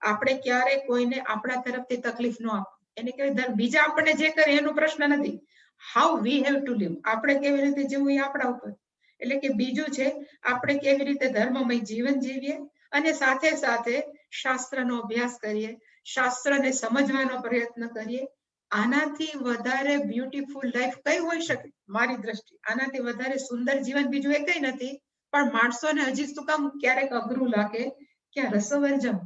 આપણે ક્યારે કોઈને આપણા તરફથી તકલીફ ન આપે. એને કહેવાય બીજા આપણને જે કરે એનો પ્રશ્ન નથી, how we have to leave, આપણે કેવી રીતે જીવવું એ આપણા ઉપર. એટલે કે બીજું છે આપણે કેવી રીતે ધર્મમય જીવન જીવીએ અને સાથે સાથે શાસ્ત્રનો અભ્યાસ કરીએ, શાસ્ત્રને સમજવાનો પ્રયત્ન કરીએ. આનાથી વધારે બ્યુટીફુલ લાઈફ કઈ હોઈ શકે? મારી દ્રષ્ટિએ આનાથી વધારે સુંદર જીવન બીજું એ કઈ નથી. પણ માણસોને હજી શું કામ ક્યારેક અઘરું લાગે કે રસોવર્જમ,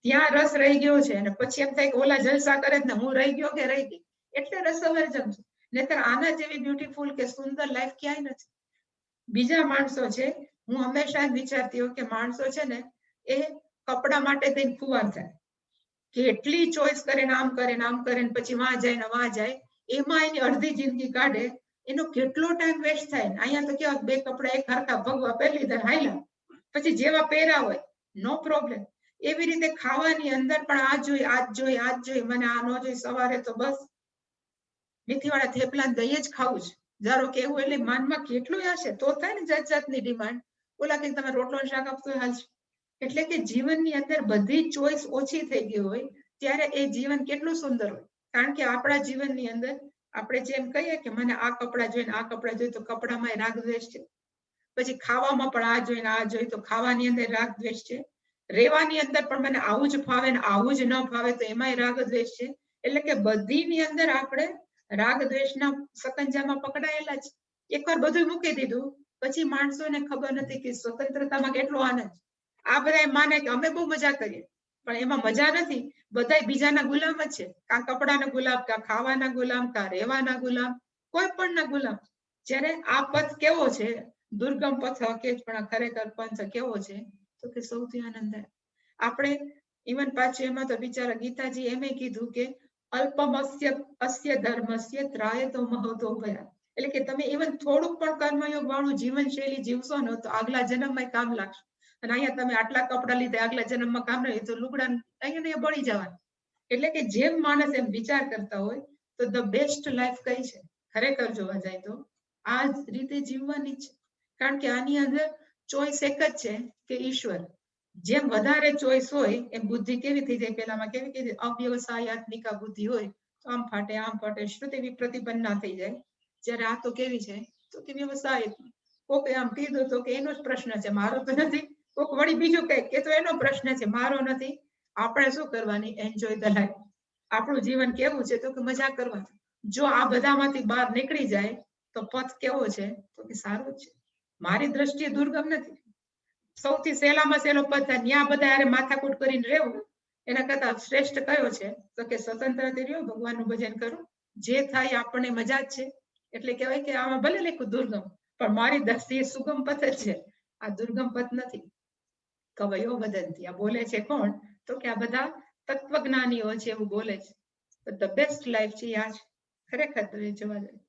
ત્યાં રસ રહી ગયો છે અને પછી એમ થાય કે ઓલા જલસા કરે ને હું રહી ગયો કે રહી ગઈ, એટલે રસોવર્જમ છે. નહીતર આના જેવી બ્યુટીફુલ કે સુંદર લાઈફ ક્યાંય નથી. બીજા માણસો છે, હું હંમેશા વિચારતી હોઉં કે માણસો છે ને એ કપડા માટે થઈને ખુવાર થાય, કે એટલી ચોઈસ કરે ને આમ કરે ને આમ કરે ને પછી વાં જાય ને વાં જાય, એમાં એની અડધી જિંદગી કાઢે. એનો કેટલો ટાઈમ વેસ્ટ થાય. અહીંયા તો કેવા 2 કપડા એક હરખા ભગવા પહેરી લીધા હાયલા, પછી જેવા પહેર્યા હોય નો પ્રોબ્લેમ. એવી રીતે ખાવાની અંદર પણ આ જોઈ મને આ ન જોઈ, સવારે તો બસ મેથીવાળા થેપલા દહીં જ ખાવું છે, ધારો કે એવું. એટલે માનમાં કેટલું હશે તો થાય ને જાતની ડિમાન્ડ. ઓલા કે તમે રોટલો શાક આપશો હાલશે. એટલે કે જીવનની અંદર બધી ચોઈસ ઓછી થઈ ગઈ હોય ત્યારે એ જીવન કેટલું સુંદર હોય. કારણ કે આપણા જીવનની અંદર આપણે જેમ કહીએ કે મને આ કપડાં જોઈને આ કપડાં જોઈએ તો કપડામાં રાગ દ્વેષ છે, પછી ખાવામાં પણ આ જોઈને આ જોઈએ તો ખાવાની અંદર રાગ દ્વેષ છે, રહેવાની અંદર પણ મને આવું જ ફાવે ને આવું જ ન ફાવે તો એમાંય રાગ દ્વેષ છે. એટલે કે બધીની અંદર આપણે રાગ દ્વેષના સકંજામાં પકડાયેલા છે. એકવાર બધું મૂકી દીધું પછી માણસોને ખબર નથી કે સ્વતંત્રતામાં કેટલો આનંદ. આ બધા માને કે અમે બહુ મજા કરીએ, પણ એમાં મજા નથી. બધા બીજાના ગુલામ જ છે, કાં કપડાના ગુલામ, કાં ખાવાના ગુલામ, કાં રહેવાના ગુલામ, કોઈ પણ ના ગુલામ. જ્યારે આ પથ કેવો છે? દુર્ગમ પથ હકે પણ ખરેખર પંથ કેવો છે? તો કે સૌથી આનંદદાયક. આપણે ઇવન પાછું એમાં તો બિચારા ગીતાજી એમ કીધું કે અલ્પમસ્ય અસ્ય ધર્મસ્ય ત્રાયતો મહતો ભયા. એટલે કે તમે ઇવન થોડુંક પણ કર્મયોગ વાળું જીવનશૈલી જીવશો ને તો આગલા જન્મમાં કામ લાગશે. અને અહીંયા તમે આટલા કપડા લીધે આગલા જન્મમાં કામ નહીં તો લુગડા અહીંયા બળી જવાનું. એટલે કે જેમ માણસ એમ વિચાર કરતા હોય તો ધ બેસ્ટ લાઈફ કઈ છે ખરેખર જોવા જાય તો આ રીતે જીવવાની છે, કારણ કે આની અંદર ચોઈસ એક જ છે કે ઈશ્વર. જેમ વધારે ચોઈસ હોય એમ બુદ્ધિ કેવી થઈ જાય, પેલામાં કેવી કે અવ્યવસાયાત્મિકા બુદ્ધિ હોય તો આમ ફાટે શ્રુતિ વિપ્રતિપન્ના થઈ જાય. જ્યારે આ તો કેવી છે તો કે વ્યવસાય, કોકે આમ કીધું તો કે એનો જ પ્રશ્ન છે, મારો તો નથી. કોક વળી બીજું કઈ કે તો એનો પ્રશ્ન છે, મારો નથી. આપણે શું કરવાની? Enjoy the life. આપણું જીવન કેવું છે તો કે મજા કરવાની. જો આ બધામાંથી બહાર નીકળી જાય તો પથ કેવો છે તો કે સારો છે. મારી દ્રષ્ટિએ દુર્ગમ નથી. સૌથી સહેલામાં સહેલો પથ ત્યાં બધા યારે માથાકૂટ કરીને રહેવું એના કરતા શ્રેષ્ઠ કયો છે તો કે સ્વતંત્રથી રહ્યો, ભગવાનનું ભજન કરો, જે થાય આપણને મજા જ છે. એટલે કહેવાય કે આમાં ભલે લખ્યું દુર્ગમ, પણ મારી દ્રષ્ટિએ સુગમ પથ જ છે, આ દુર્ગમ પથ નથી. કવયો વદંતી, આ બોલે છે કોણ તો કે આ બધા તત્વજ્ઞાનીઓ છે એવું બોલે છે. ધ બેસ્ટ લાઈફ છે આ છે. ખરેખર જોવા જાય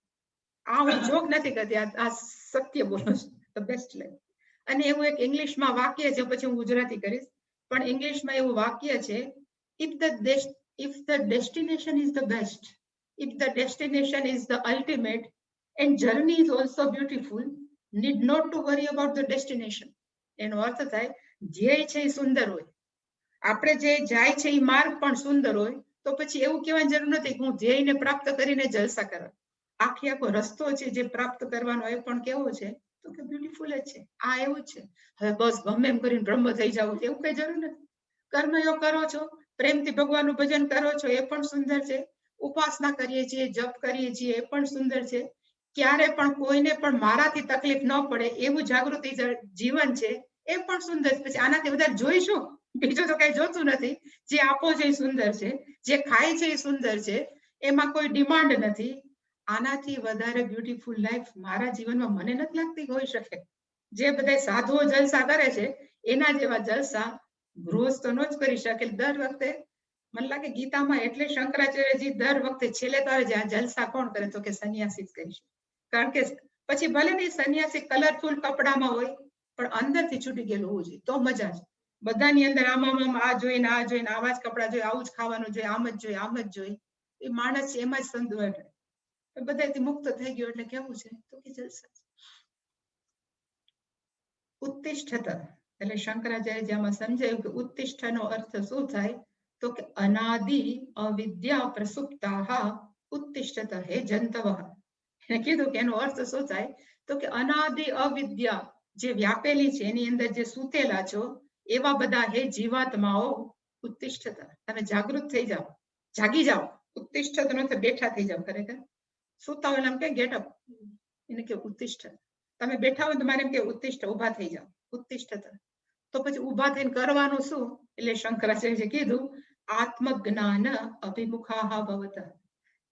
આ હું જોક નથી કરતી, આ સત્ય બોલું છું. The best life. અને એવું એક ઇંગ્લિશમાં વાક્ય છે, પછી હું ગુજરાતી કરીશ, પણ ઇંગ્લિશમાં એવું વાક્ય છે, if the destination is the best, if the destination is the ultimate end journey is also beautiful, need not to worry about the destination. એનો અર્થ થાય ધ્યેય છે એ સુંદર હોય, આપણે જે જાય છે એ માર્ગ પણ સુંદર હોય, તો પછી એવું કહેવાની જરૂર નથી કે હું ધ્યેયને પ્રાપ્ત કરીને જલસા કરવા. આખો રસ્તો છે જે પ્રાપ્ત કરવાનો એ પણ કેવો છે તો કે બ્યુટીફુલ જ છે. આ એવું છે. હવે બસ ગમે એમ કરીને બ્રહ્મ થઈ જવું એવું કઈ જરૂર નથી. કર્મયોગ કરો છો, પ્રેમથી ભગવાનનું ભજન કરો છો, એ પણ સુંદર છે. ઉપાસના કરીએ છીએ, જપ કરીએ છીએ, એ પણ સુંદર છે. ક્યારે પણ કોઈને પણ મારાથી તકલીફ ન પડે એવું જાગૃતિ જીવન છે, એ પણ સુંદર છે. પછી આનાથી વધારે જોઈશું? બીજું તો કઈ જોતું નથી. જે આપો છે એ સુંદર છે, જે ખાય છે એ સુંદર છે, એમાં કોઈ ડિમાન્ડ નથી. આનાથી વધારે બ્યુટીફુલ લાઈફ મારા જીવનમાં મને નથી લાગતી હોઈ શકે. જે બધા સાધુઓ જલસા કરે છે એના જેવા જલસા ગૃહસ્થો નો જ કરી શકે. દર વખતે મને લાગે ગીતામાં એટલે શંકરાચાર્યજી દર વખતે છેલ્લે તારે જ્યાં જલસા કોણ કરે તો કે સંન્યાસી જ કરી શકે. કારણ કે પછી ભલે ને સંન્યાસી કલરફુલ કપડામાં હોય પણ અંદરથી છૂટી ગયેલું હોવું જોઈએ તો મજા છે. બધાની અંદર આમાં આ જોઈને આવા જ કપડા જોઈએ, આવું જ ખાવાનું જોઈએ, આમ જ જોઈએ, આમ જ જોઈએ, એ માણસ એમાં જ સંતોષ. બધાથી મુક્ત થઈ ગયો એટલે કેવું છે તો કે જલસા. ઉત્તિષ્ઠત એટલે શંકરાચાર્ય જેમાં સમજાયું કે ઉત્તિષ્ઠનો અર્થ શું થાય તો કે અનાદિ અવિદ્યા પ્રસુપ્તા ઉત્તિષ્ઠત હે જંતવ. એને કીધું કે એનો અર્થ શું થાય તો કે અનાદિ અવિદ્યા જે વ્યાપેલી છે એની અંદર જે સૂતેલા છો એવા બધા હે જીવાત્માઓ ઉત્તિષ્ઠત, તમે જાગૃત થઈ જાઓ, જાગી જાઓ. ઉત્તિષ્ઠત નો બેઠા થઈ જાઓ. ખરેખર સુતા હોય એમ કે ગેટ અપ, એને કે ઉત્તિષ્ઠ. તમે બેઠા હોય તમારે એમ કે ઉત્તિષ્ઠ, ઉભા થઈ જાઓ, ઉત્તિષ્ઠત. તો પછી ઉભા થઈને કરવાનું શું? એટલે શંકરાચાર્ય કીધું આત્મજ્ઞાન અભિમુખા ભવત.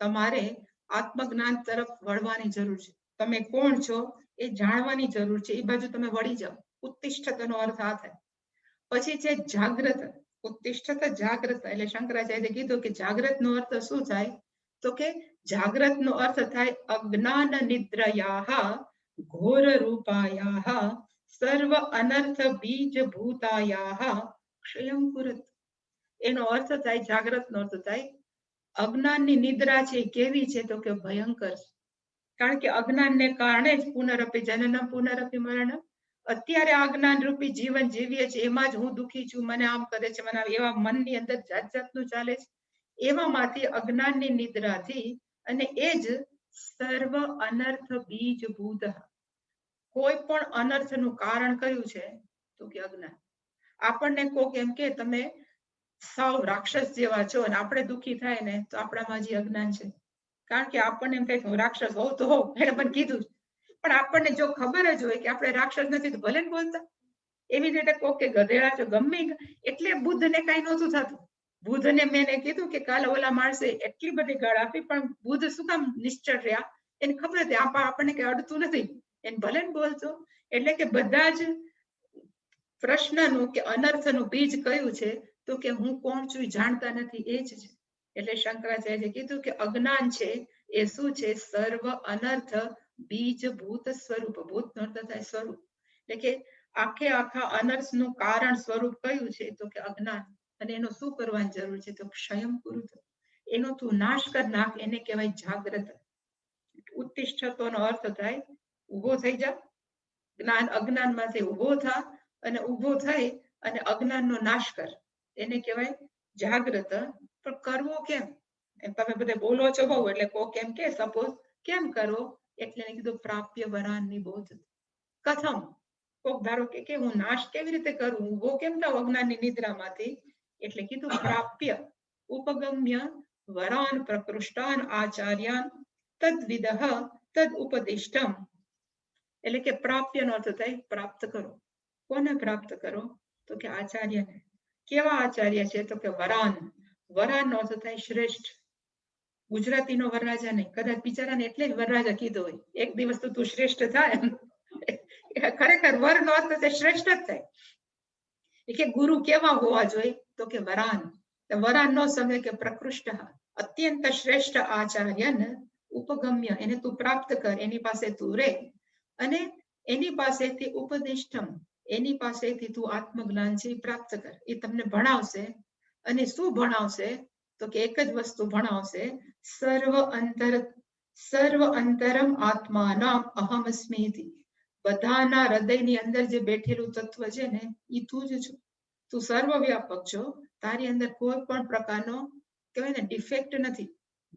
તમારે આત્મજ્ઞાન તરફ વળવાની જરૂર છે. તમે કોણ છો એ જાણવાની જરૂર છે, એ બાજુ તમે વળી જાઓ. ઉત્તિષ્ઠત નો અર્થ આ થાય. પછી છે જાગ્રત. ઉત્તિષ્ઠત જાગ્રત એટલે શંકરાચાર્ય કીધું કે જાગ્રત નો અર્થ શું થાય તો કે જાગ્રત નો અર્થ થાય અજ્ઞાન નિદ્રયા ઘોર રૂપાયા સર્વ અનર્થ બીજ ભૂતાયા ક્ષયં કુરત. એનો અર્થ થાય, જાગ્રત નો અર્થ થાય અજ્ઞાનની નિદ્રા છે કેવી છે તો કે ભયંકર. કારણ કે અજ્ઞાનને કારણે જ પુનરપી જનનમ પુનરપી મરણમ. અત્યારે આ જ્ઞાન રૂપી જીવન જીવીએ છીએ એમાં જ હું દુઃખી છું, મને આમ કરે છે, મને એવા મનની અંદર જાત જાતનું ચાલે છે. એવામાંથી અજ્ઞાનની નિદ્રાથી અને એ જ સર્વ અનર્થ બીજ ભૂત. કોઈ પણ અનર્થનું કારણ કયું છે તો કે અજ્ઞાન. આપણને કોક એમ કે તમે સાવ રાક્ષસ જેવા છો અને આપણે દુઃખી થાય ને તો આપણામાં જે અજ્ઞાન છે. કારણ કે આપણને એમ થાય રાક્ષસ હોવ તો હોવ, એને મને કીધું. પણ આપણને જો ખબર જ હોય કે આપણે રાક્ષસ નથી તો ભલે ને બોલતા. એવી રીતે કોક કે ગધેડા છો ગમે, એટલે બુદ્ધને કઈ નહોતું થતું. બુદ્ધને મેં કીધું કે કાલે ઓલા માણસે એટલી બધી ગાળ આપી પણ બુદ્ધ શું કામ નિશ્ચળ રહ્યા? એને ખબર હતી આપણને કઈ અડતું નથી, એને ભલે ને બોલતો. એટલે કે બધા જ પ્રશ્નનું કે અનર્થનું બીજ કયું છે તો કે હું કોણ છું જાણતા નથી, એ જ છે. એટલે શંકરાચાર્ય કીધું કે અજ્ઞાન છે એ શું છે? સર્વ અનર્થ બીજ ભૂત સ્વરૂપ. ભૂત નો અર્થ થાય સ્વરૂપ. એટલે કે આખા અનર્થનું કારણ સ્વરૂપ કયું છે તો કે અજ્ઞાન. અને એનો શું કરવાની જરૂર છે તો ક્ષયં કુરુત. એનો તું નાશ કર નાખ, એને કહેવાય જાગ્રત. ઉત્તિષ્ઠતોનો અર્થ થાય ઊભો થઈ જા, જ્ઞાન અજ્ઞાનમાંથી ઊભો થા અને ઊભો થઈ અને અજ્ઞાનનો નાશ કર, એને કહેવાય જાગ્રત. પણ કરવો કેમ? તમે બધે બોલો છો બહુ, એટલે કોક એમ કે સપોઝ કેમ કરવો, એટલે એને કીધું પ્રાપ્ય વરાનની બોધ. કથમ, કોક ધારો કે હું નાશ કેવી રીતે કરું, ઊભો કેમ થાવ અજ્ઞાનની નિદ્રામાંથી, એટલે કીધું પ્રાપ્ય ઉપગમ્ય વરાન પ્રકૃષ્ટાન આચાર્યાન તદ્વિદઃ તદ ઉપદિષ્ટમ. એટલે કે પ્રાપ્યનો અર્થ થાય પ્રાપ્ત કરો. કોને પ્રાપ્ત કરો? તો કે આચાર્યને. કેવા આચાર્ય છે? તો કે વરાન. વરાનનો અર્થ થાય શ્રેષ્ઠ. ગુજરાતીનો વરરાજા નહીં, કદાચ બિચારાને એટલે જ વરરાજા કીધો હોય, એક દિવસ તો તું શ્રેષ્ઠ થાય. ખરેખર વરનો અર્થ શ્રેષ્ઠ જ થાય. કે ગુરુ કેવા હોવા જોઈએ? તો કે વરાન. વરાન નો સમય કે પ્રકૃષ્ટ, અત્યંત શ્રેષ્ઠ આચાર્યન ઉપગમ્ય, એને તું પ્રાપ્ત કર, એની પાસે તું રે, અને એની પાસેથી ઉપદિષ્ટમ, એની પાસેથી તું આત્મજ્ઞાન છે પ્રાપ્ત કર. એ તમને ભણાવશે. અને શું ભણાવશે? તો કે એક જ વસ્તુ ભણાવશે, સર્વ અંતરમ આત્માનામ અહમસ્મિતિ. બધાના હૃદયની અંદર જે બેઠેલું તત્વ છે ને, એ તું જ છો. તું સર્વવ્યાપક છો. તારી અંદર કોઈ પણ પ્રકારનો કહેવાય ને ડિફેક્ટ નથી,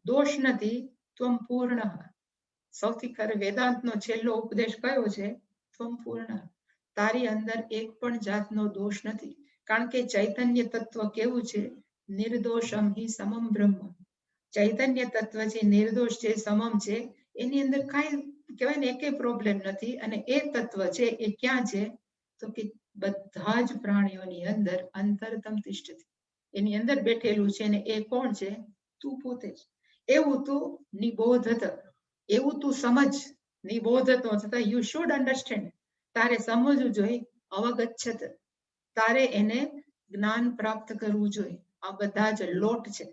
દોષ નથી. ત્વમ પૂર્ણ. સૌથી ખરે વેદાંતનો છેલ્લો ઉપદેશ કયો છે? ત્વમ પૂર્ણ. તારી અંદર એક પણ જાતનો દોષ નથી. કારણ કે ચૈતન્ય તત્વ કેવું છે? નિર્દોષમ હિ સમમ બ્રહ્મ. ચૈતન્ય તત્વ છે, નિર્દોષ છે, સમમ છે. એની અંદર કાંઈ કહેવાય ને એકે પ્રોબ્લેમ નથી. અને એ તત્વ છે એ ક્યાં છે? તો કે બધા જ પ્રાણીઓની અંદર અંતરતમ તિષ્ઠતિ. એની અંદર બેઠેલું છે ને એ કોણ છે? તું પોતે જ. એવું તું નિબોધત, એવું તું સમજ. નિબોધતો છતાં યુ શુડ અન્ડરસ્ટેન્ડ. તારે સમજવું જોઈએ. અવગચ્છત, તારે એને જ્ઞાન પ્રાપ્ત કરવું જોઈએ. આ બધા જ લોટ છે.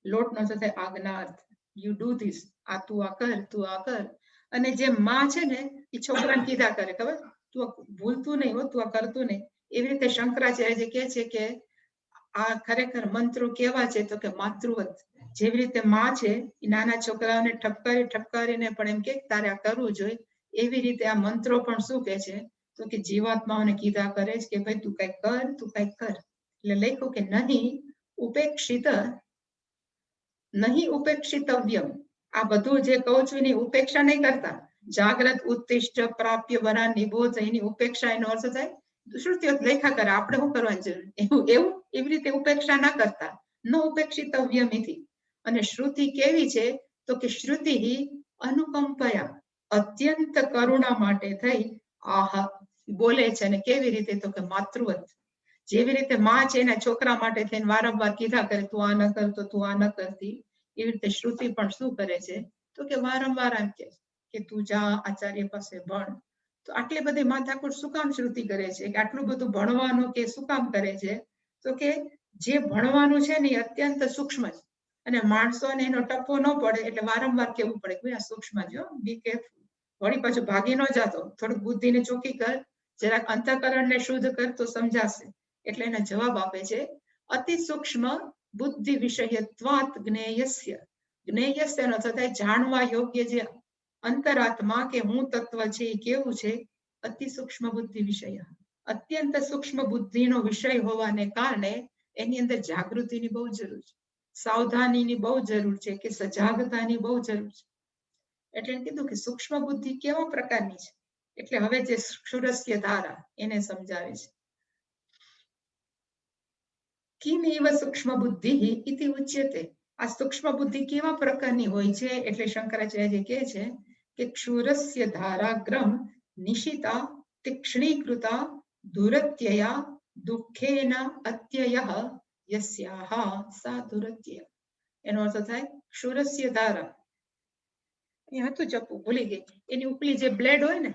લોટનો થશે આજ્ઞાર્થ. You do this. આ તું આ કર, તું આ કર. અને જે માં છે ને એ છોકરાને કીધા કરે, ખબર? તું ભૂલતું નહીં હો, તું આ કરતું નહીં. એવી રીતે શંકરાચાર્ય કહે છે કે આ ખરેખર મંત્રો કેવા છે? તો કે માતૃવત. જેવી રીતે માં છે એ નાના છોકરાઓને ઠપકારીને પણ એમ કે તારે આ કરવું જોઈએ, એવી રીતે આ મંત્રો પણ શું કે છે? તો કે જીવાત્માઓને કીધા કરે છે કે ભાઈ તું કઈક કર, તું કઈક કર. એટલે લખ્યું કે નહીં ઉપેક્ષિત, નહીં ઉપેક્ષિતવ્યમ. આ બધું જે કહું છું એની ઉપેક્ષા નહીં કરતા. જાગ્રત, ઉત્તિષ્ઠ, પ્રાપ્ય, વરાન, નિબોધ, એની ઉપેક્ષા એનો અર્થ થાય શ્રુતિઓ લેખા કરે. આપણે શું કરવાની જરૂર? એવું એવી રીતે ઉપેક્ષા ના કરતા. ન ઉપેક્ષિતવ્યમિતિ. અને શ્રુતિ કેવી છે? તો કે શ્રુતિ અનુકંપયા, અત્યંત કરુણા માટે થઈ આહા બોલે છે. અને કેવી રીતે? તો કે માતૃવત. જેવી રીતે માં છે એના છોકરા માટે થઈને વારંવાર કીધા કરે, તું આ ન કર, તો તું આ ન કરતી. એવી રીતે શ્રુતિ પણ શું કરે છે? તો કે વારંવાર એમ કે તું જા આચાર્ય પાસે ભણ. તો આટલી બધી માથાકૂટ શું કામ શ્રુતિ કરે છે? કે આટલું બધું ભણવાનું કે શું કામ કરે છે? તો કે જે ભણવાનું છે ને એ અત્યંત સૂક્ષ્મ છે. અને માણસોને એનો ટપ્પો ન પડે એટલે વારંવાર કેવું પડે કે આ સૂક્ષ્મ જો, બી કેરફુલ. વળી પાછું ભાગી ન જાતો, થોડુંક બુદ્ધિને ચોખ્ખી કર, જરાક અંતઃકરણને શુદ્ધ કર તો સમજાશે. એટલે એને જવાબ આપે છે અતિ સૂક્ષ્મ બુદ્ધિ વિષયત્વાત જ્ઞેયસ્ય. જ્ઞેયસ્ય નો થતા જાણવા યોગ્ય જે અંતરાત્મા કે હું તત્વ છે એ કેવું છે? અતિ સૂક્ષ્મ બુદ્ધિ વિષય. અત્યંત સૂક્ષ્મ બુદ્ધિનો વિષય હોવાને કારણે એની અંદર જાગૃતિની બહુ જરૂર છે, સાવધાનીની બહુ જરૂર છે, કે સજાગતાની બહુ જરૂર છે. એટલે કીધું કે સૂક્ષ્મ બુદ્ધિ કેવા પ્રકારની છે? એટલે હવે જે ક્ષુરસ્ય ધારા એને સમજાવે છે. કિમ એવ સૂક્ષ્મ બુદ્ધિ ઇતિ ઉચ્યતે. આ સૂક્ષ્મ બુદ્ધિ કેવા પ્રકારની હોય છે? એટલે શંકરાચાર્ય કહે છે કે ક્ષુરસ્ય ધારાગ્રમ નિશિતા તીક્ષ્ણીકૃતા દુરત્યયા દુઃખેન અત્યયઃ યસ્યાહ સા દુરત્ય. એનો અર્થ થાય ક્ષુરસ્ય ધારા. એ હતું ચપ્પુ, ભૂલી ગઈ. એની ઉપલી જે બ્લેડ હોય ને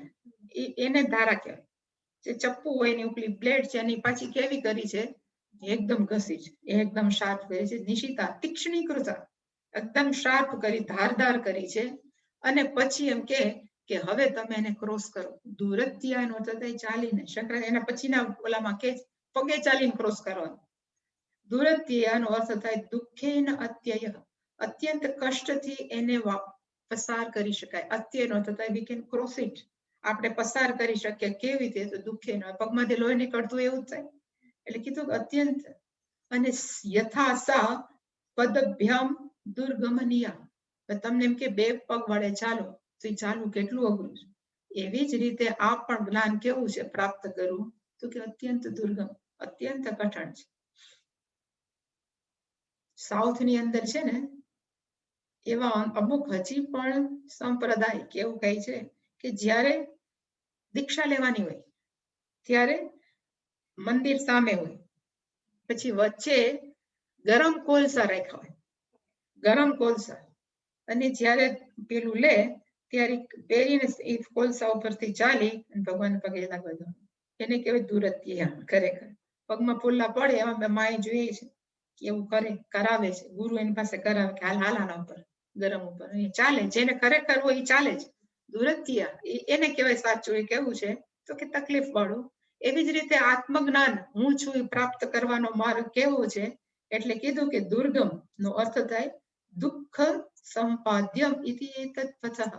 એને ધારા કહેવાય. જે ચપ્પુ હોય એની ઉપલી બ્લેડ છે એની પાછી કેવી કરી છે? એકદમ ઘસી છે, એકદમ શાર્પ કરી છે. નિશિતા તીક્ષ્ણીકૃતા, એકદમ શાર્પ કરી, ધારદાર કરી છે. અને પછી એમ કે હવે તમે એને ક્રોસ કરો. દુરત્યાનો અર્થ થાય ચાલીને. શંકર એના પછીના ઓલામાં કે પગે ચાલીને ક્રોસ કરવાનો. દુરત્યાનો અર્થ થાય દુઃખેન અત્યય, અત્યંત કષ્ટથી એને પસાર કરી શકાય. અત્યનો થતા વી કેન ક્રોસ ઇટ, આપણે પસાર કરી શકીએ. કેવી રીતે? તો દુઃખે ન, પગમાંથી લોહી નીકળતું એવું જ થાય. એટલે કીધું અત્યંત. અને યથાસા પદભ્યામ દુર્ગમનિયા, તમને એમ કે બે પગ વડે ચાલો તો એ ચાલવું કેટલું અઘરું છે. એવી જ રીતે આ પણ જ્ઞાન કેવું છે પ્રાપ્ત કરવું, તો કે અત્યંત દુર્ગમ, અત્યંત કઠણ છે. સાઉથ ની અંદર છે ને એવા અમુક હજી પણ સંપ્રદાય કેવું કહે છે કે જ્યારે દીક્ષા લેવાની હોય ત્યારે મંદિર સામે હોય, પછી વચ્ચે ગરમ કોલસા રાખ્યા હોય, ગરમ કોલસા, અને જ્યારે પેલું લે ત્યારે પહેરીને એ કોલસા ઉપરથી ચાલી અને ભગવાન પગે લાગવા જવાનું. એને કહેવાય દુરત્યા. ખરેખર પગમાં ફૂલ્લા પડે એમાં માએ જોઈએ છે કે એવું કરે, કરાવે છે. ગુરુ એની પાસે કરાવે કે હાલ હાલાના ઉપર ગરમ ઉપર એ ચાલે. જેને ખરેખર હોય એ ચાલે છે. દુરત્યા એને કહેવાય સાચું. એ કેવું છે તો કે તકલીફ વાળું. એવી જ રીતે આત્મજ્ઞાન હું છું એ પ્રાપ્ત કરવાનો માર્ગ કેવો છે, એટલે કીધું કે દુર્ગમ નો અર્થ થાય દુઃખ સંપાદ્યમ ઇતિ એતત પથઃ.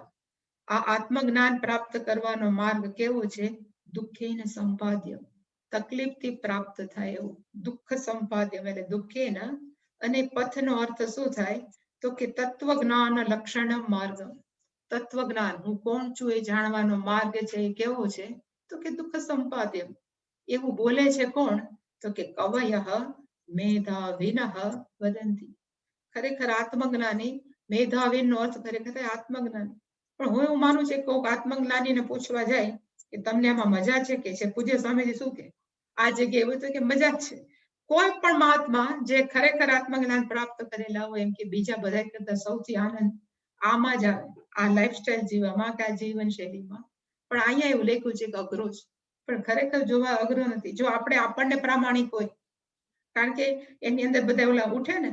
આ આત્મજ્ઞાન પ્રાપ્ત કરવાનો માર્ગ કેવો છે? દુઃખેન સંપાદ્યમ, તકલીફથી પ્રાપ્ત થાય એવું. દુઃખ સંપાદ્યમ એટલે દુઃખેન. અને પથનો અર્થ શું થાય તો કે તત્વજ્ઞાન લક્ષણ માર્ગ. તત્વજ્ઞાન હું કોણ છું એ જાણવાનો માર્ગ છે એ કેવો છે તો કે દુઃખ સંપાદ્યમ. એવું બોલે છે કોણ તો કે કવયઃ મેધાવિનઃ વદંતી. ખરેખર આત્મજ્ઞાની, મેધાવીનો અર્થ ખરેખર આત્મજ્ઞાની. પણ હું એવું માનું છું કે કોઈક આત્મજ્ઞાનીને પૂછવા જાય કે તમને આમાં મજા છે કે છે, પૂજ્ય સ્વામીજી શું કે આ જગ્યાએ એવું તો કે મજા જ છે. કોઈ પણ મહાત્મા જે ખરેખર આત્મજ્ઞાન પ્રાપ્ત કરેલા હોય એમ કે બીજા બધા કરતા સૌથી આનંદ આમાં જ આવે, આ લાઈફસ્ટાઈલ જીવવામાં, કે આ જીવન શૈલીમાં. પણ અહીંયા એવું લખ્યું છે કે અઘરો છે, પણ ખરેખર જોવા અઘરો નથી જો આપણને પ્રામાણિક હોય. કારણ કે એની અંદર બધા ઓલા ઉઠે ને,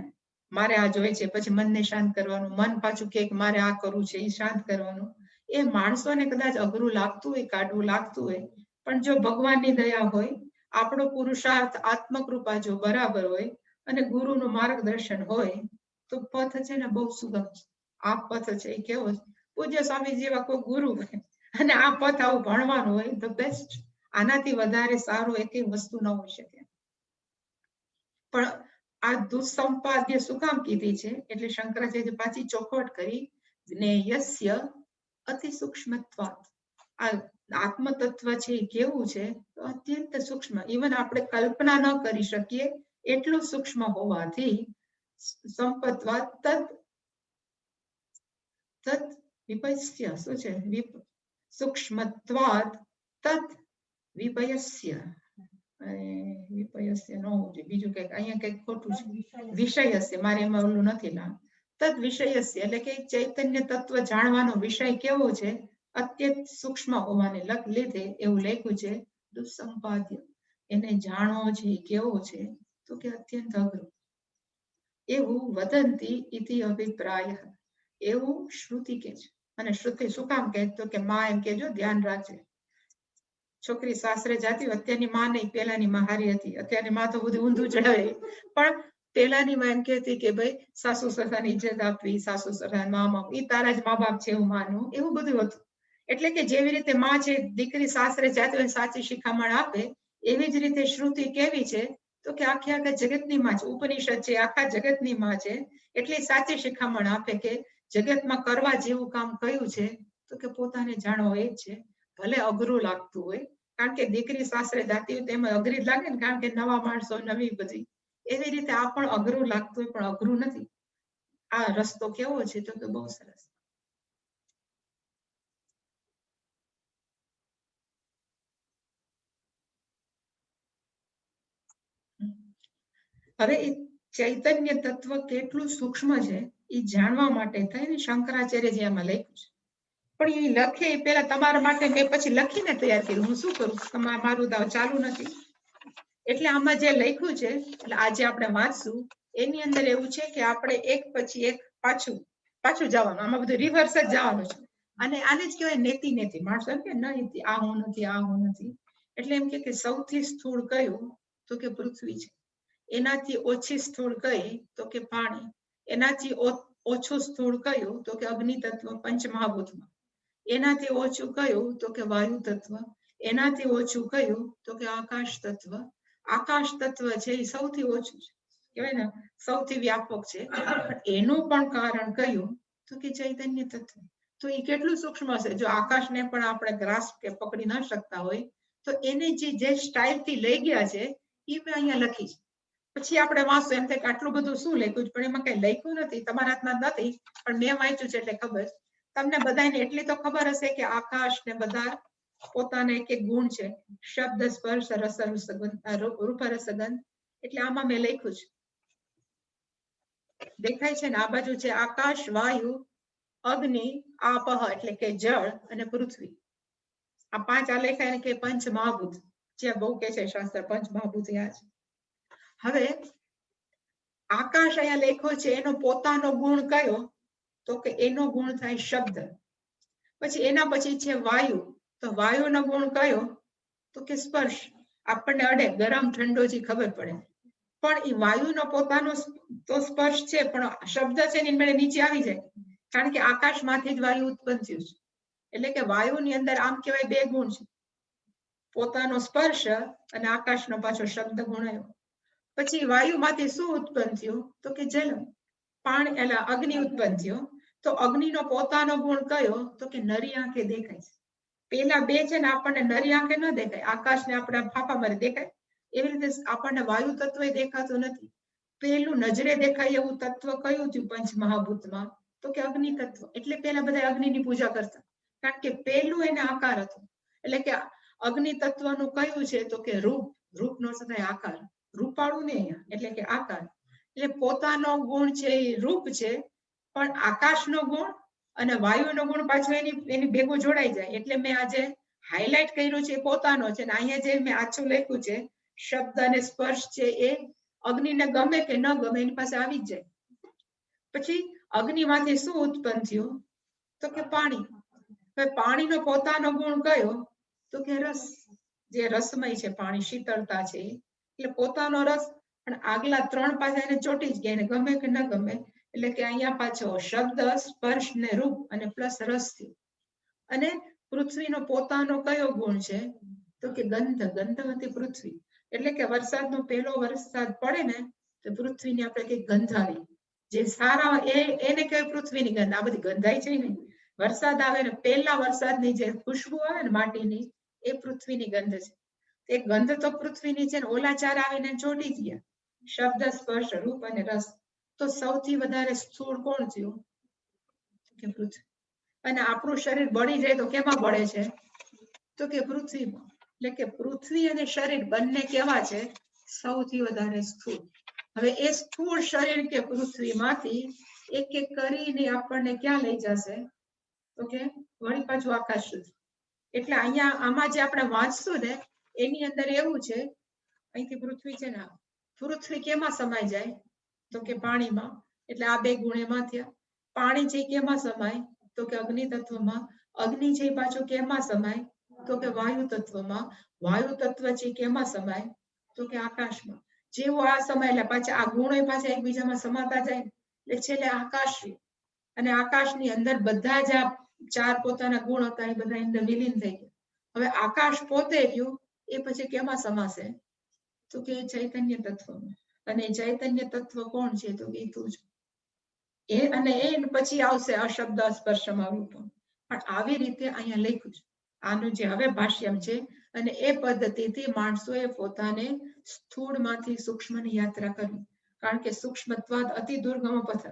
મારે આ જોઈએ છે, પછી મનને શાંત કરવાનું, મન પાછું કે મારે આ કરવું છે એ શાંત કરવાનું. એ માણસોને કદાચ અઘરું લાગતું હોય, કાઢવું લાગતું હોય, પણ જો ભગવાનની દયા હોય, આપણો પુરુષાર્થ આત્મકૃપા જો બરાબર હોય અને ગુરુનું માર્ગદર્શન હોય તો પથ છે ને બહુ સુગમ છે. આ પથ છે એ કેવો છે, પૂજ્ય સ્વામી જેવા કોઈ ગુરુ હોય અને આ પથ આવું ભણવાનું હોય તો બેસ્ટ. આનાથી વધારે સારું એક વસ્તુ ન હોઈ શકે. પણ આ દુસંપાદ્ય શું કામ કીધી છે એટલે શંકરાચાર્ય પાછી ચોખવટ કરી, જ્ઞેયસ્ય અતિ સૂક્ષ્મત્વાત. આ આત્મતત્વ છે એ કેવું છે તો અત્યંત સૂક્ષ્મ, ઇવન આપણે કલ્પના ન કરી શકીએ એટલું સૂક્ષ્મ હોવાથી સંપત્વાત તત વિપયસ્ય. શું છે? સૂક્ષ્મત્વાત તત વિપયસ્ય. વિપયસ્ય ન હોવું જોઈએ, બીજું કઈક અહીંયા કઈક ખોટું છે. વિષયસ્ય, મારે એમાં ઓલું નથી ના. તદ વિષયસ્ય એટલે કે ચૈતન્ય તત્વ જાણવાનો વિષય કેવો છે, અત્યંત સૂક્ષ્મ હોવાને લીધે એવું લખ્યું છે દુસંપાદ્ય. એને જાણવો છે કેવો છે તો કે અત્યંત અઘરું. એવું વદંતી ઇતિ અભિપ્રાય, એવું શ્રુતિ કે છે. અને શ્રુતિ શું કામ કહે તો કે માં એમ કેજો ધ્યાન રાખજે. છોકરી સાસરે જાતી, અત્યારની માં નહીં, પેલાની માં હારી હતી. અત્યારની માં તો બધું ઊંધું ચડાવે, પણ પેલાની માં એમ કહેતી કે ભાઈ સાસુ સસરાની ઇજ્જત આપવી, સાસુ સસરા મામા એ તારા જ મા બાપ છે એવું માનવું, એવું બધું હતું. એટલે કે જેવી રીતે માં છે દીકરી સાસરે જાતી હોય સાચી શિખામણ આપે, એવી જ રીતે શ્રુતિ કેવી છે તો કે આખા જગતની માં છે. ઉપનિષદ છે આખા જગતની માં છે, એટલે સાચી શિખામણ આપે કે જગતમાં કરવા જેવું કામ કયું છે તો કે પોતાને જાણવો એ જ છે. ભલે અઘરું લાગતું હોય, કારણ કે દીકરી સાસરે જાતી હોય તેમાં અઘરી જ લાગે ને, કારણ કે નવા માણસો, નવી બધી. એવી રીતે આ પણ અઘરું લાગતું હોય પણ અઘરું નથી. આ રસ્તો કેવો છે તો કે બહુ સરસ. હવે એ ચૈતન્ય તત્વ કેટલું સૂક્ષ્મ છે એ જાણવા માટે થઈને શંકરાચાર્ય જે આમાં લખ્યું છે. પણ એ લખે એ પેલા તમારા માટે મેં પછી લખીને તૈયાર કર્યું. હું શું કરું, મારું તો ચાલુ નથી. એટલે આમાં જે લખ્યું છે એટલે આજે આપણે વાંચશું એની અંદર એવું છે કે આપણે એક પછી એક પાછું જવાનું. આમાં બધું રિવર્સ જ જવાનું છે. અને આને જ કહેવાય નેતિ નેતિ. માણસો એમ કે નહીં આ હું નથી, આ હું નથી. એટલે એમ કે સૌથી સ્થૂળ કયું તો કે પૃથ્વી છે. એનાથી ઓછી સ્થૂળ કઈ તો કે પાણી. એનાથી ઓછું સ્થૂળ કયું તો કે અગ્નિ તત્વ પંચમહાભૂતમાં, એનાથી ઓછું કયું તો કે વાયુ તત્વ, એનાથી ઓછું કયું તો કે આકાશ તત્વ. આકાશ તત્વ છે એ સૌથી ઓછું છે, કહેવાય ને સૌથી વ્યાપક છે, પણ એનું પણ કારણ કયું તો કે ચૈતન્ય તત્વ. તો એ કેટલું સૂક્ષ્મ હશે, જો આકાશને પણ આપણે ગ્રાસ કે પકડી ન શકતા હોય તો એને જે સ્ટાઇલથી લઈ ગયા છે એ મેં અહીંયા લખી છે. પછી આપણે વાંચો એમ થાય કે આટલું બધું શું લખ્યું, પણ એમાં કઈ લખ્યું નથી, તમારા હાથમાં નથી, પણ મેં વાંચ્યું છે એટલે ખબર. તમને બધાને એટલી તો ખબર હશે કે આકાશ ને બધા પોતાના એક એક ગુણ છે, શબ્દ સ્પર્શ રસ રૂપ રસગંધ. એટલે આમાં મેં લખ્યું છે, દેખાય છે ને, આ બાજુ છે આકાશ, વાયુ, અગ્નિ, આપહ એટલે કે જળ અને પૃથ્વી. આ પાંચ આ લેખાય કે પંચ મહાભૂત, જ્યાં બહુ કે છે શાસ્ત્ર પંચ મહાભૂત યા છે. હવે આકાશ અહીંયા લેખો છે, એનો પોતાનો ગુણ કયો તો કે એનો ગુણ થાય શબ્દ. પછી એના પછી છે વાયુ, તો વાયુનો ગુણ કયો તો કે સ્પર્શ. આપણને અડે ગરમ ઠંડો જે ખબર પડે, પણ એ વાયુનો પોતાનો તો સ્પર્શ છે, પણ શબ્દ છે ને મેળે નીચે આવી જાય, કારણ કે આકાશમાંથી જ વાયુ ઉત્પન્ન થયું છે. એટલે કે વાયુની અંદર આમ કહેવાય બે ગુણ છે, પોતાનો સ્પર્શ અને આકાશનો પાછો શબ્દ ગુણ આવ્યો. પછી વાયુમાંથી શું ઉત્પન્ન થયું તો કે જલ, પાણી એટલે અગ્નિ ઉત્પન્ન થયો. તો અગ્નિનો પોતાનો ગુણ કયો તો કે નરી આંખે દેખાય છે. પેલા બે છે ને આપણને નરી આંખે ન દેખાય, આકાશને આપણે ફાફા મારી દેખાય, એવી રીતે આપણને વાયુ તત્વ દેખાતું નથી. પેલું નજરે દેખાય એવું તત્વ કયું થયું પંચ મહાભૂતમાં તો કે અગ્નિ તત્વ. એટલે પેલા બધા અગ્નિની પૂજા કરતા, કારણ કે પેલું એને આકાર હતો. એટલે કે અગ્નિ તત્વનું કયું છે તો કે રૂપ, રૂપનો થાય આકાર, રૂપાળું ને અહીંયા એટલે કે આકાર. એટલે પોતાનો ગુણ છે એ રૂપ છે, પણ આકાશનો ગુણ અને વાયુનો ગુણ પાછો એની ભેગો જોડાઈ જાય. એટલે મેં આજે હાઇલાઇટ કર્યું છે પોતાનો છે, ને અહીંયા જે મેં આછું લખ્યું છે શબ્દ અને સ્પર્શ છે એ અગ્નિને ગમે કે ન ગમે એની પાસે આવી જ જાય. પછી અગ્નિમાંથી શું ઉત્પન્ન થયું તો કે પાણી. હવે પાણીનો પોતાનો ગુણ કયો તો કે રસ, જે રસમય છે પાણી, શીતળતા છે, એટલે પોતાનો રસ. પણ આગલા ત્રણ પાછા એને ચોટી જ ગયા, એને ગમે કે ન ગમે. એટલે કે અહીંયા પાછો શબ્દ, સ્પર્શ ને રૂપ અને પ્લસ રસ થયું. અને પૃથ્વીનો પોતાનો કયો ગુણ છે તો કે ગંધ, ગંધવતી પૃથ્વી. એટલે કે વરસાદનો પહેલો વરસાદ પડે ને તો પૃથ્વીની આપણે કઈ ગંધ આવી, જે સારા એને કહેવાય પૃથ્વીની ગંધ. આ બધી ગંધાઈ છે ને, વરસાદ આવે ને પહેલા વરસાદની જે ખુશ્બુ આવે ને માટીની, એ પૃથ્વીની ગંધ છે. એ ગંધ તો પૃથ્વીની છે ને, ઓલા ચાર આવીને ચોટી ગયા, શબ્દ, સ્પર્શ, રૂપ અને રસ. તો સૌથી વધારે સ્થૂળ કોણ થયું કે પૃથ્વી. અને આપણું શરીર બળી જાય તો કેમાં બળે છે તો કે પૃથ્વીમાં. એટલે કે પૃથ્વી અને શરીર બંને કેવા છે સૌથી વધારે સ્થૂળ. હવે એ સ્થૂળ શરીર કે પૃથ્વીમાંથી એક એક કરીને આપણને ક્યાં લઈ જશે તો કે વળી પાછું આકાશ સુધી. એટલે અહીંયા આમાં જે આપણે વાંચશું ને એની અંદર એવું છે, અહીંથી પૃથ્વી છે ને, પૃથ્વી કેમાં સમાઈ જાય તો કે પાણીમાં. એટલે આ બે ગુણ એમાં થયા. પાણી છે કેમાં સમાય તો કે અગ્નિ તત્વમાં. અગ્નિ છે પાછું કેમાં સમાય તો કે વાયુ તત્વમાં. વાયુ તત્વ છે કેમાં સમાય તો કે આકાશમાં. જેવું આ સમય એટલે પાછા આ ગુણો પાછા એકબીજામાં સમાતા જાય, એટલે છેલ્લે આકાશ. અને આકાશની અંદર બધા જ આ ચાર પોતાના ગુણ હતા એ બધા અંદર વિલીન થઈ ગયા. હવે આકાશ પોતે રહ્યું એ પછી કેમાં સમાશે તો કે ચૈતન્ય તત્વમાં. અને ચૈતન્ય તત્વ કોણ છે તો કે તું જ. એ અને એ પછી આવશે અશબ્દ, સ્પર્શમાં, રૂપ. પણ આવી રીતે અહીંયા લખ્યું છે. આનું જે હવે ભાષ્યમ છે, અને એ પદ્ધતિથી માણસોએ પોતાને સ્થૂળમાંથી સૂક્ષ્મની યાત્રા કરવી. કારણ કે સૂક્ષ્મત્વાદ અતિ દુર્ગમ પથ,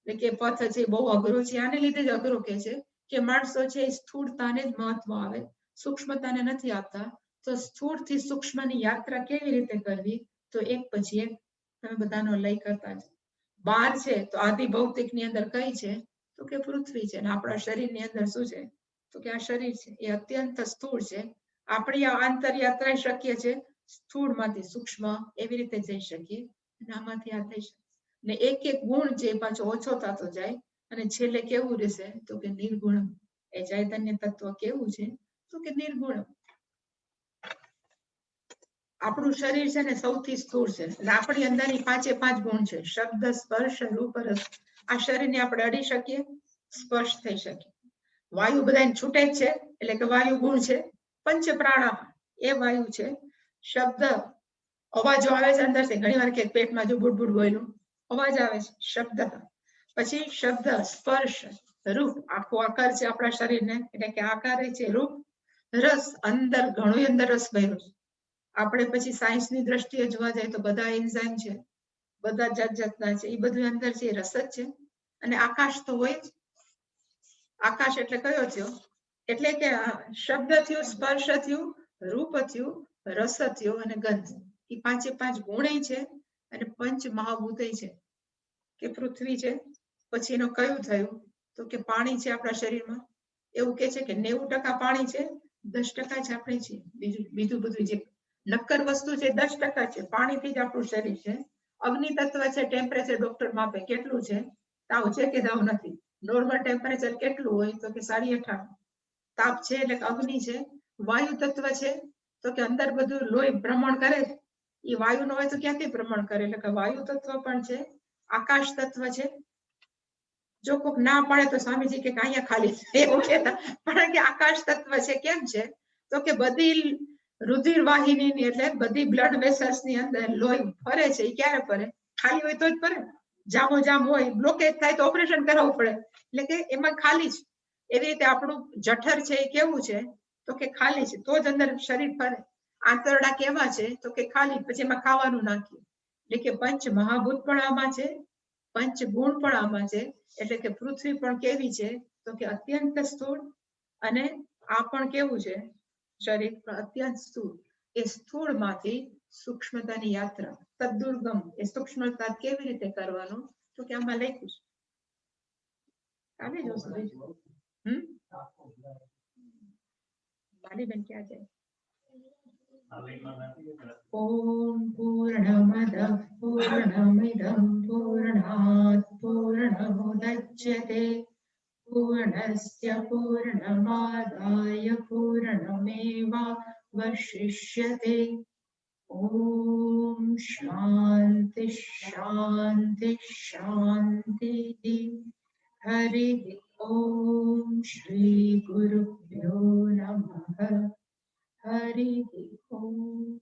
એટલે કે પથ છે બહુ અઘરો છે. આને લીધે જ અઘરો કે છે કે માણસો છે સ્થૂળતાને જ મહત્વ આવે, સૂક્ષ્મતાને નથી આપતા. તો સ્થૂળથી સૂક્ષ્મની યાત્રા કેવી રીતે કરવી તો એક પછી એક તમે બધાનો લય કરતા જ. બાર છે તો આદિ ભૌતિક ની અંદર કઈ છે તો કે પૃથ્વી છે, અને આપણા શરીરની અંદર શું છે તો કે આ શરીર છે, એ અત્યંત સ્થૂળ છે. આપણી આ આંતરયાત્રા શક્ય છે સ્થૂળમાંથી સૂક્ષ્મ, એવી રીતે જઈ શકીએ. અને આમાંથી આ થઈ શકે. ને એક એક ગુણ જે પાછો ઓછો થતો જાય, અને છેલ્લે કેવું રહેશે તો કે નિર્ગુણ. એ ચૈતન્ય તત્વ કેવું છે તો કે નિર્ગુણ. આપણું શરીર છે ને સૌથી સ્થૂળ છે, એટલે આપણી અંદરની પાંચે પાંચ ગુણ છે, શબ્દ, સ્પર્શ, રૂપ, રસ. આ શરીરને આપણે અડી શકીએ, સ્પર્શ થઈ શકીએ. વાયુ બધાને છૂટે જ છે, એટલે કે વાયુ ગુણ છે. પંચ પ્રાણા એ વાયુ છે. શબ્દ અવાજો આવે છે અંદરથી, ઘણી વાર કે પેટમાં જો બુડબુડ બોલ્યું અવાજ આવે છે, શબ્દ. પછી શબ્દ, સ્પર્શ, રૂપ, આખો આકાર છે આપણા શરીરને, એટલે કે આકાર છે, રૂપ, રસ, અંદર ઘણું અંદર રસ ભર્યો છે. આપણે પછી સાયન્સની દ્રષ્ટિએ જોવા જાય તો બધા એન્ઝાઇમ છે, બધા જાત જાતના છે, એ બધું અંદર છે, રસ જ છે. અને આકાશ તો હોય જ. આકાશ એટલે કયો થયો? એટલે કે શબ્દ થયું, સ્પર્શ થયું, રૂપ થયું, રસ થયો અને ગંધ. એ પાંચે પાંચ ગુણ છે અને પંચ મહાભૂત છે. કે પૃથ્વી છે, પછી એનું કયું થયું તો કે પાણી છે આપણા શરીરમાં. એવું કે છે કે 90% પાણી છે, 10% જ આપણે છીએ. બીજું બધું જે નક્કર વસ્તુ છે 10% છે, પાણીથી જ આપણું શરીર છે. અગ્નિ તત્વ છે, ટેમ્પરેચર ડોક્ટર માપે કેટલું છે, તાવ છે કે તાવ નથી. નોર્મલ ટેમ્પરેચર કેટલું હોય તો કે 98.5. તાપ છે એટલે અગ્નિ છે. વાયુ તત્વ છે તો કે અંદર બધું લોહી ભ્રમણ કરે છે, એ વાયુ નો હોય તો ક્યાંથી ભ્રમણ કરે, એટલે કે વાયુ તત્વ પણ છે. આકાશ તત્વ છે. જો કોઈક ના પાડે તો સ્વામીજી કે અહીંયા ખાલી છે એવું કહેતા, પણ કે આકાશ તત્વ છે. કેમ છે તો કે બધી રુધિર વાહિની એટલે બધી બ્લડ વેસલ્સ ની અંદર લોહી ફરે છે. એ ક્યારે ફરે? ખાલી હોય તો જ ફરે. જામ હોય, બ્લોકેજ થાય તો ઓપરેશન કરાવવું પડે, એટલે કે એમાં ખાલી છે. એવી રીતે આપણું જઠર છે એ કેવું છે તો કે ખાલી છે, તો જ અંદર શરીર ફરે. આંતરડા કેવા છે તો કે ખાલી, પછી એમાં ખાવાનું નાખ્યું. એટલે કે પંચ મહાભૂત પણ આમાં છે, પંચ ગુણ પણ આમાં છે. એટલે કે પૃથ્વી પણ કેવી છે તો કે અત્યંત સ્થૂળ, અને આ પણ કેવું છે શરીર પણ અત્યંત સ્થૂળ. એ સ્થૂળ માંથી સૂક્ષ્મતાની યાત્રા, તદુર્ગમ, એ સૂક્ષ્મતા કેવી રીતે કરવાનું તો કે આમાં લખ્યું છે. આવી જોશું બીજું. માલીબેન ક્યાં જાય? ઓમ પૂર્ણમદ પૂર્ણમિદં પૂર્ણાત પૂર્ણમુદચ્યતે પૂર્ણસ્ય પૂર્ણમાદાય પૂર્ણમેવાવશિષ્યતે. ઓમ શાંતિ શાંતિ શાંતિ. હરિ ઓમ શ્રી ગુરુભ્યો નમઃ. હરિ ઓમ.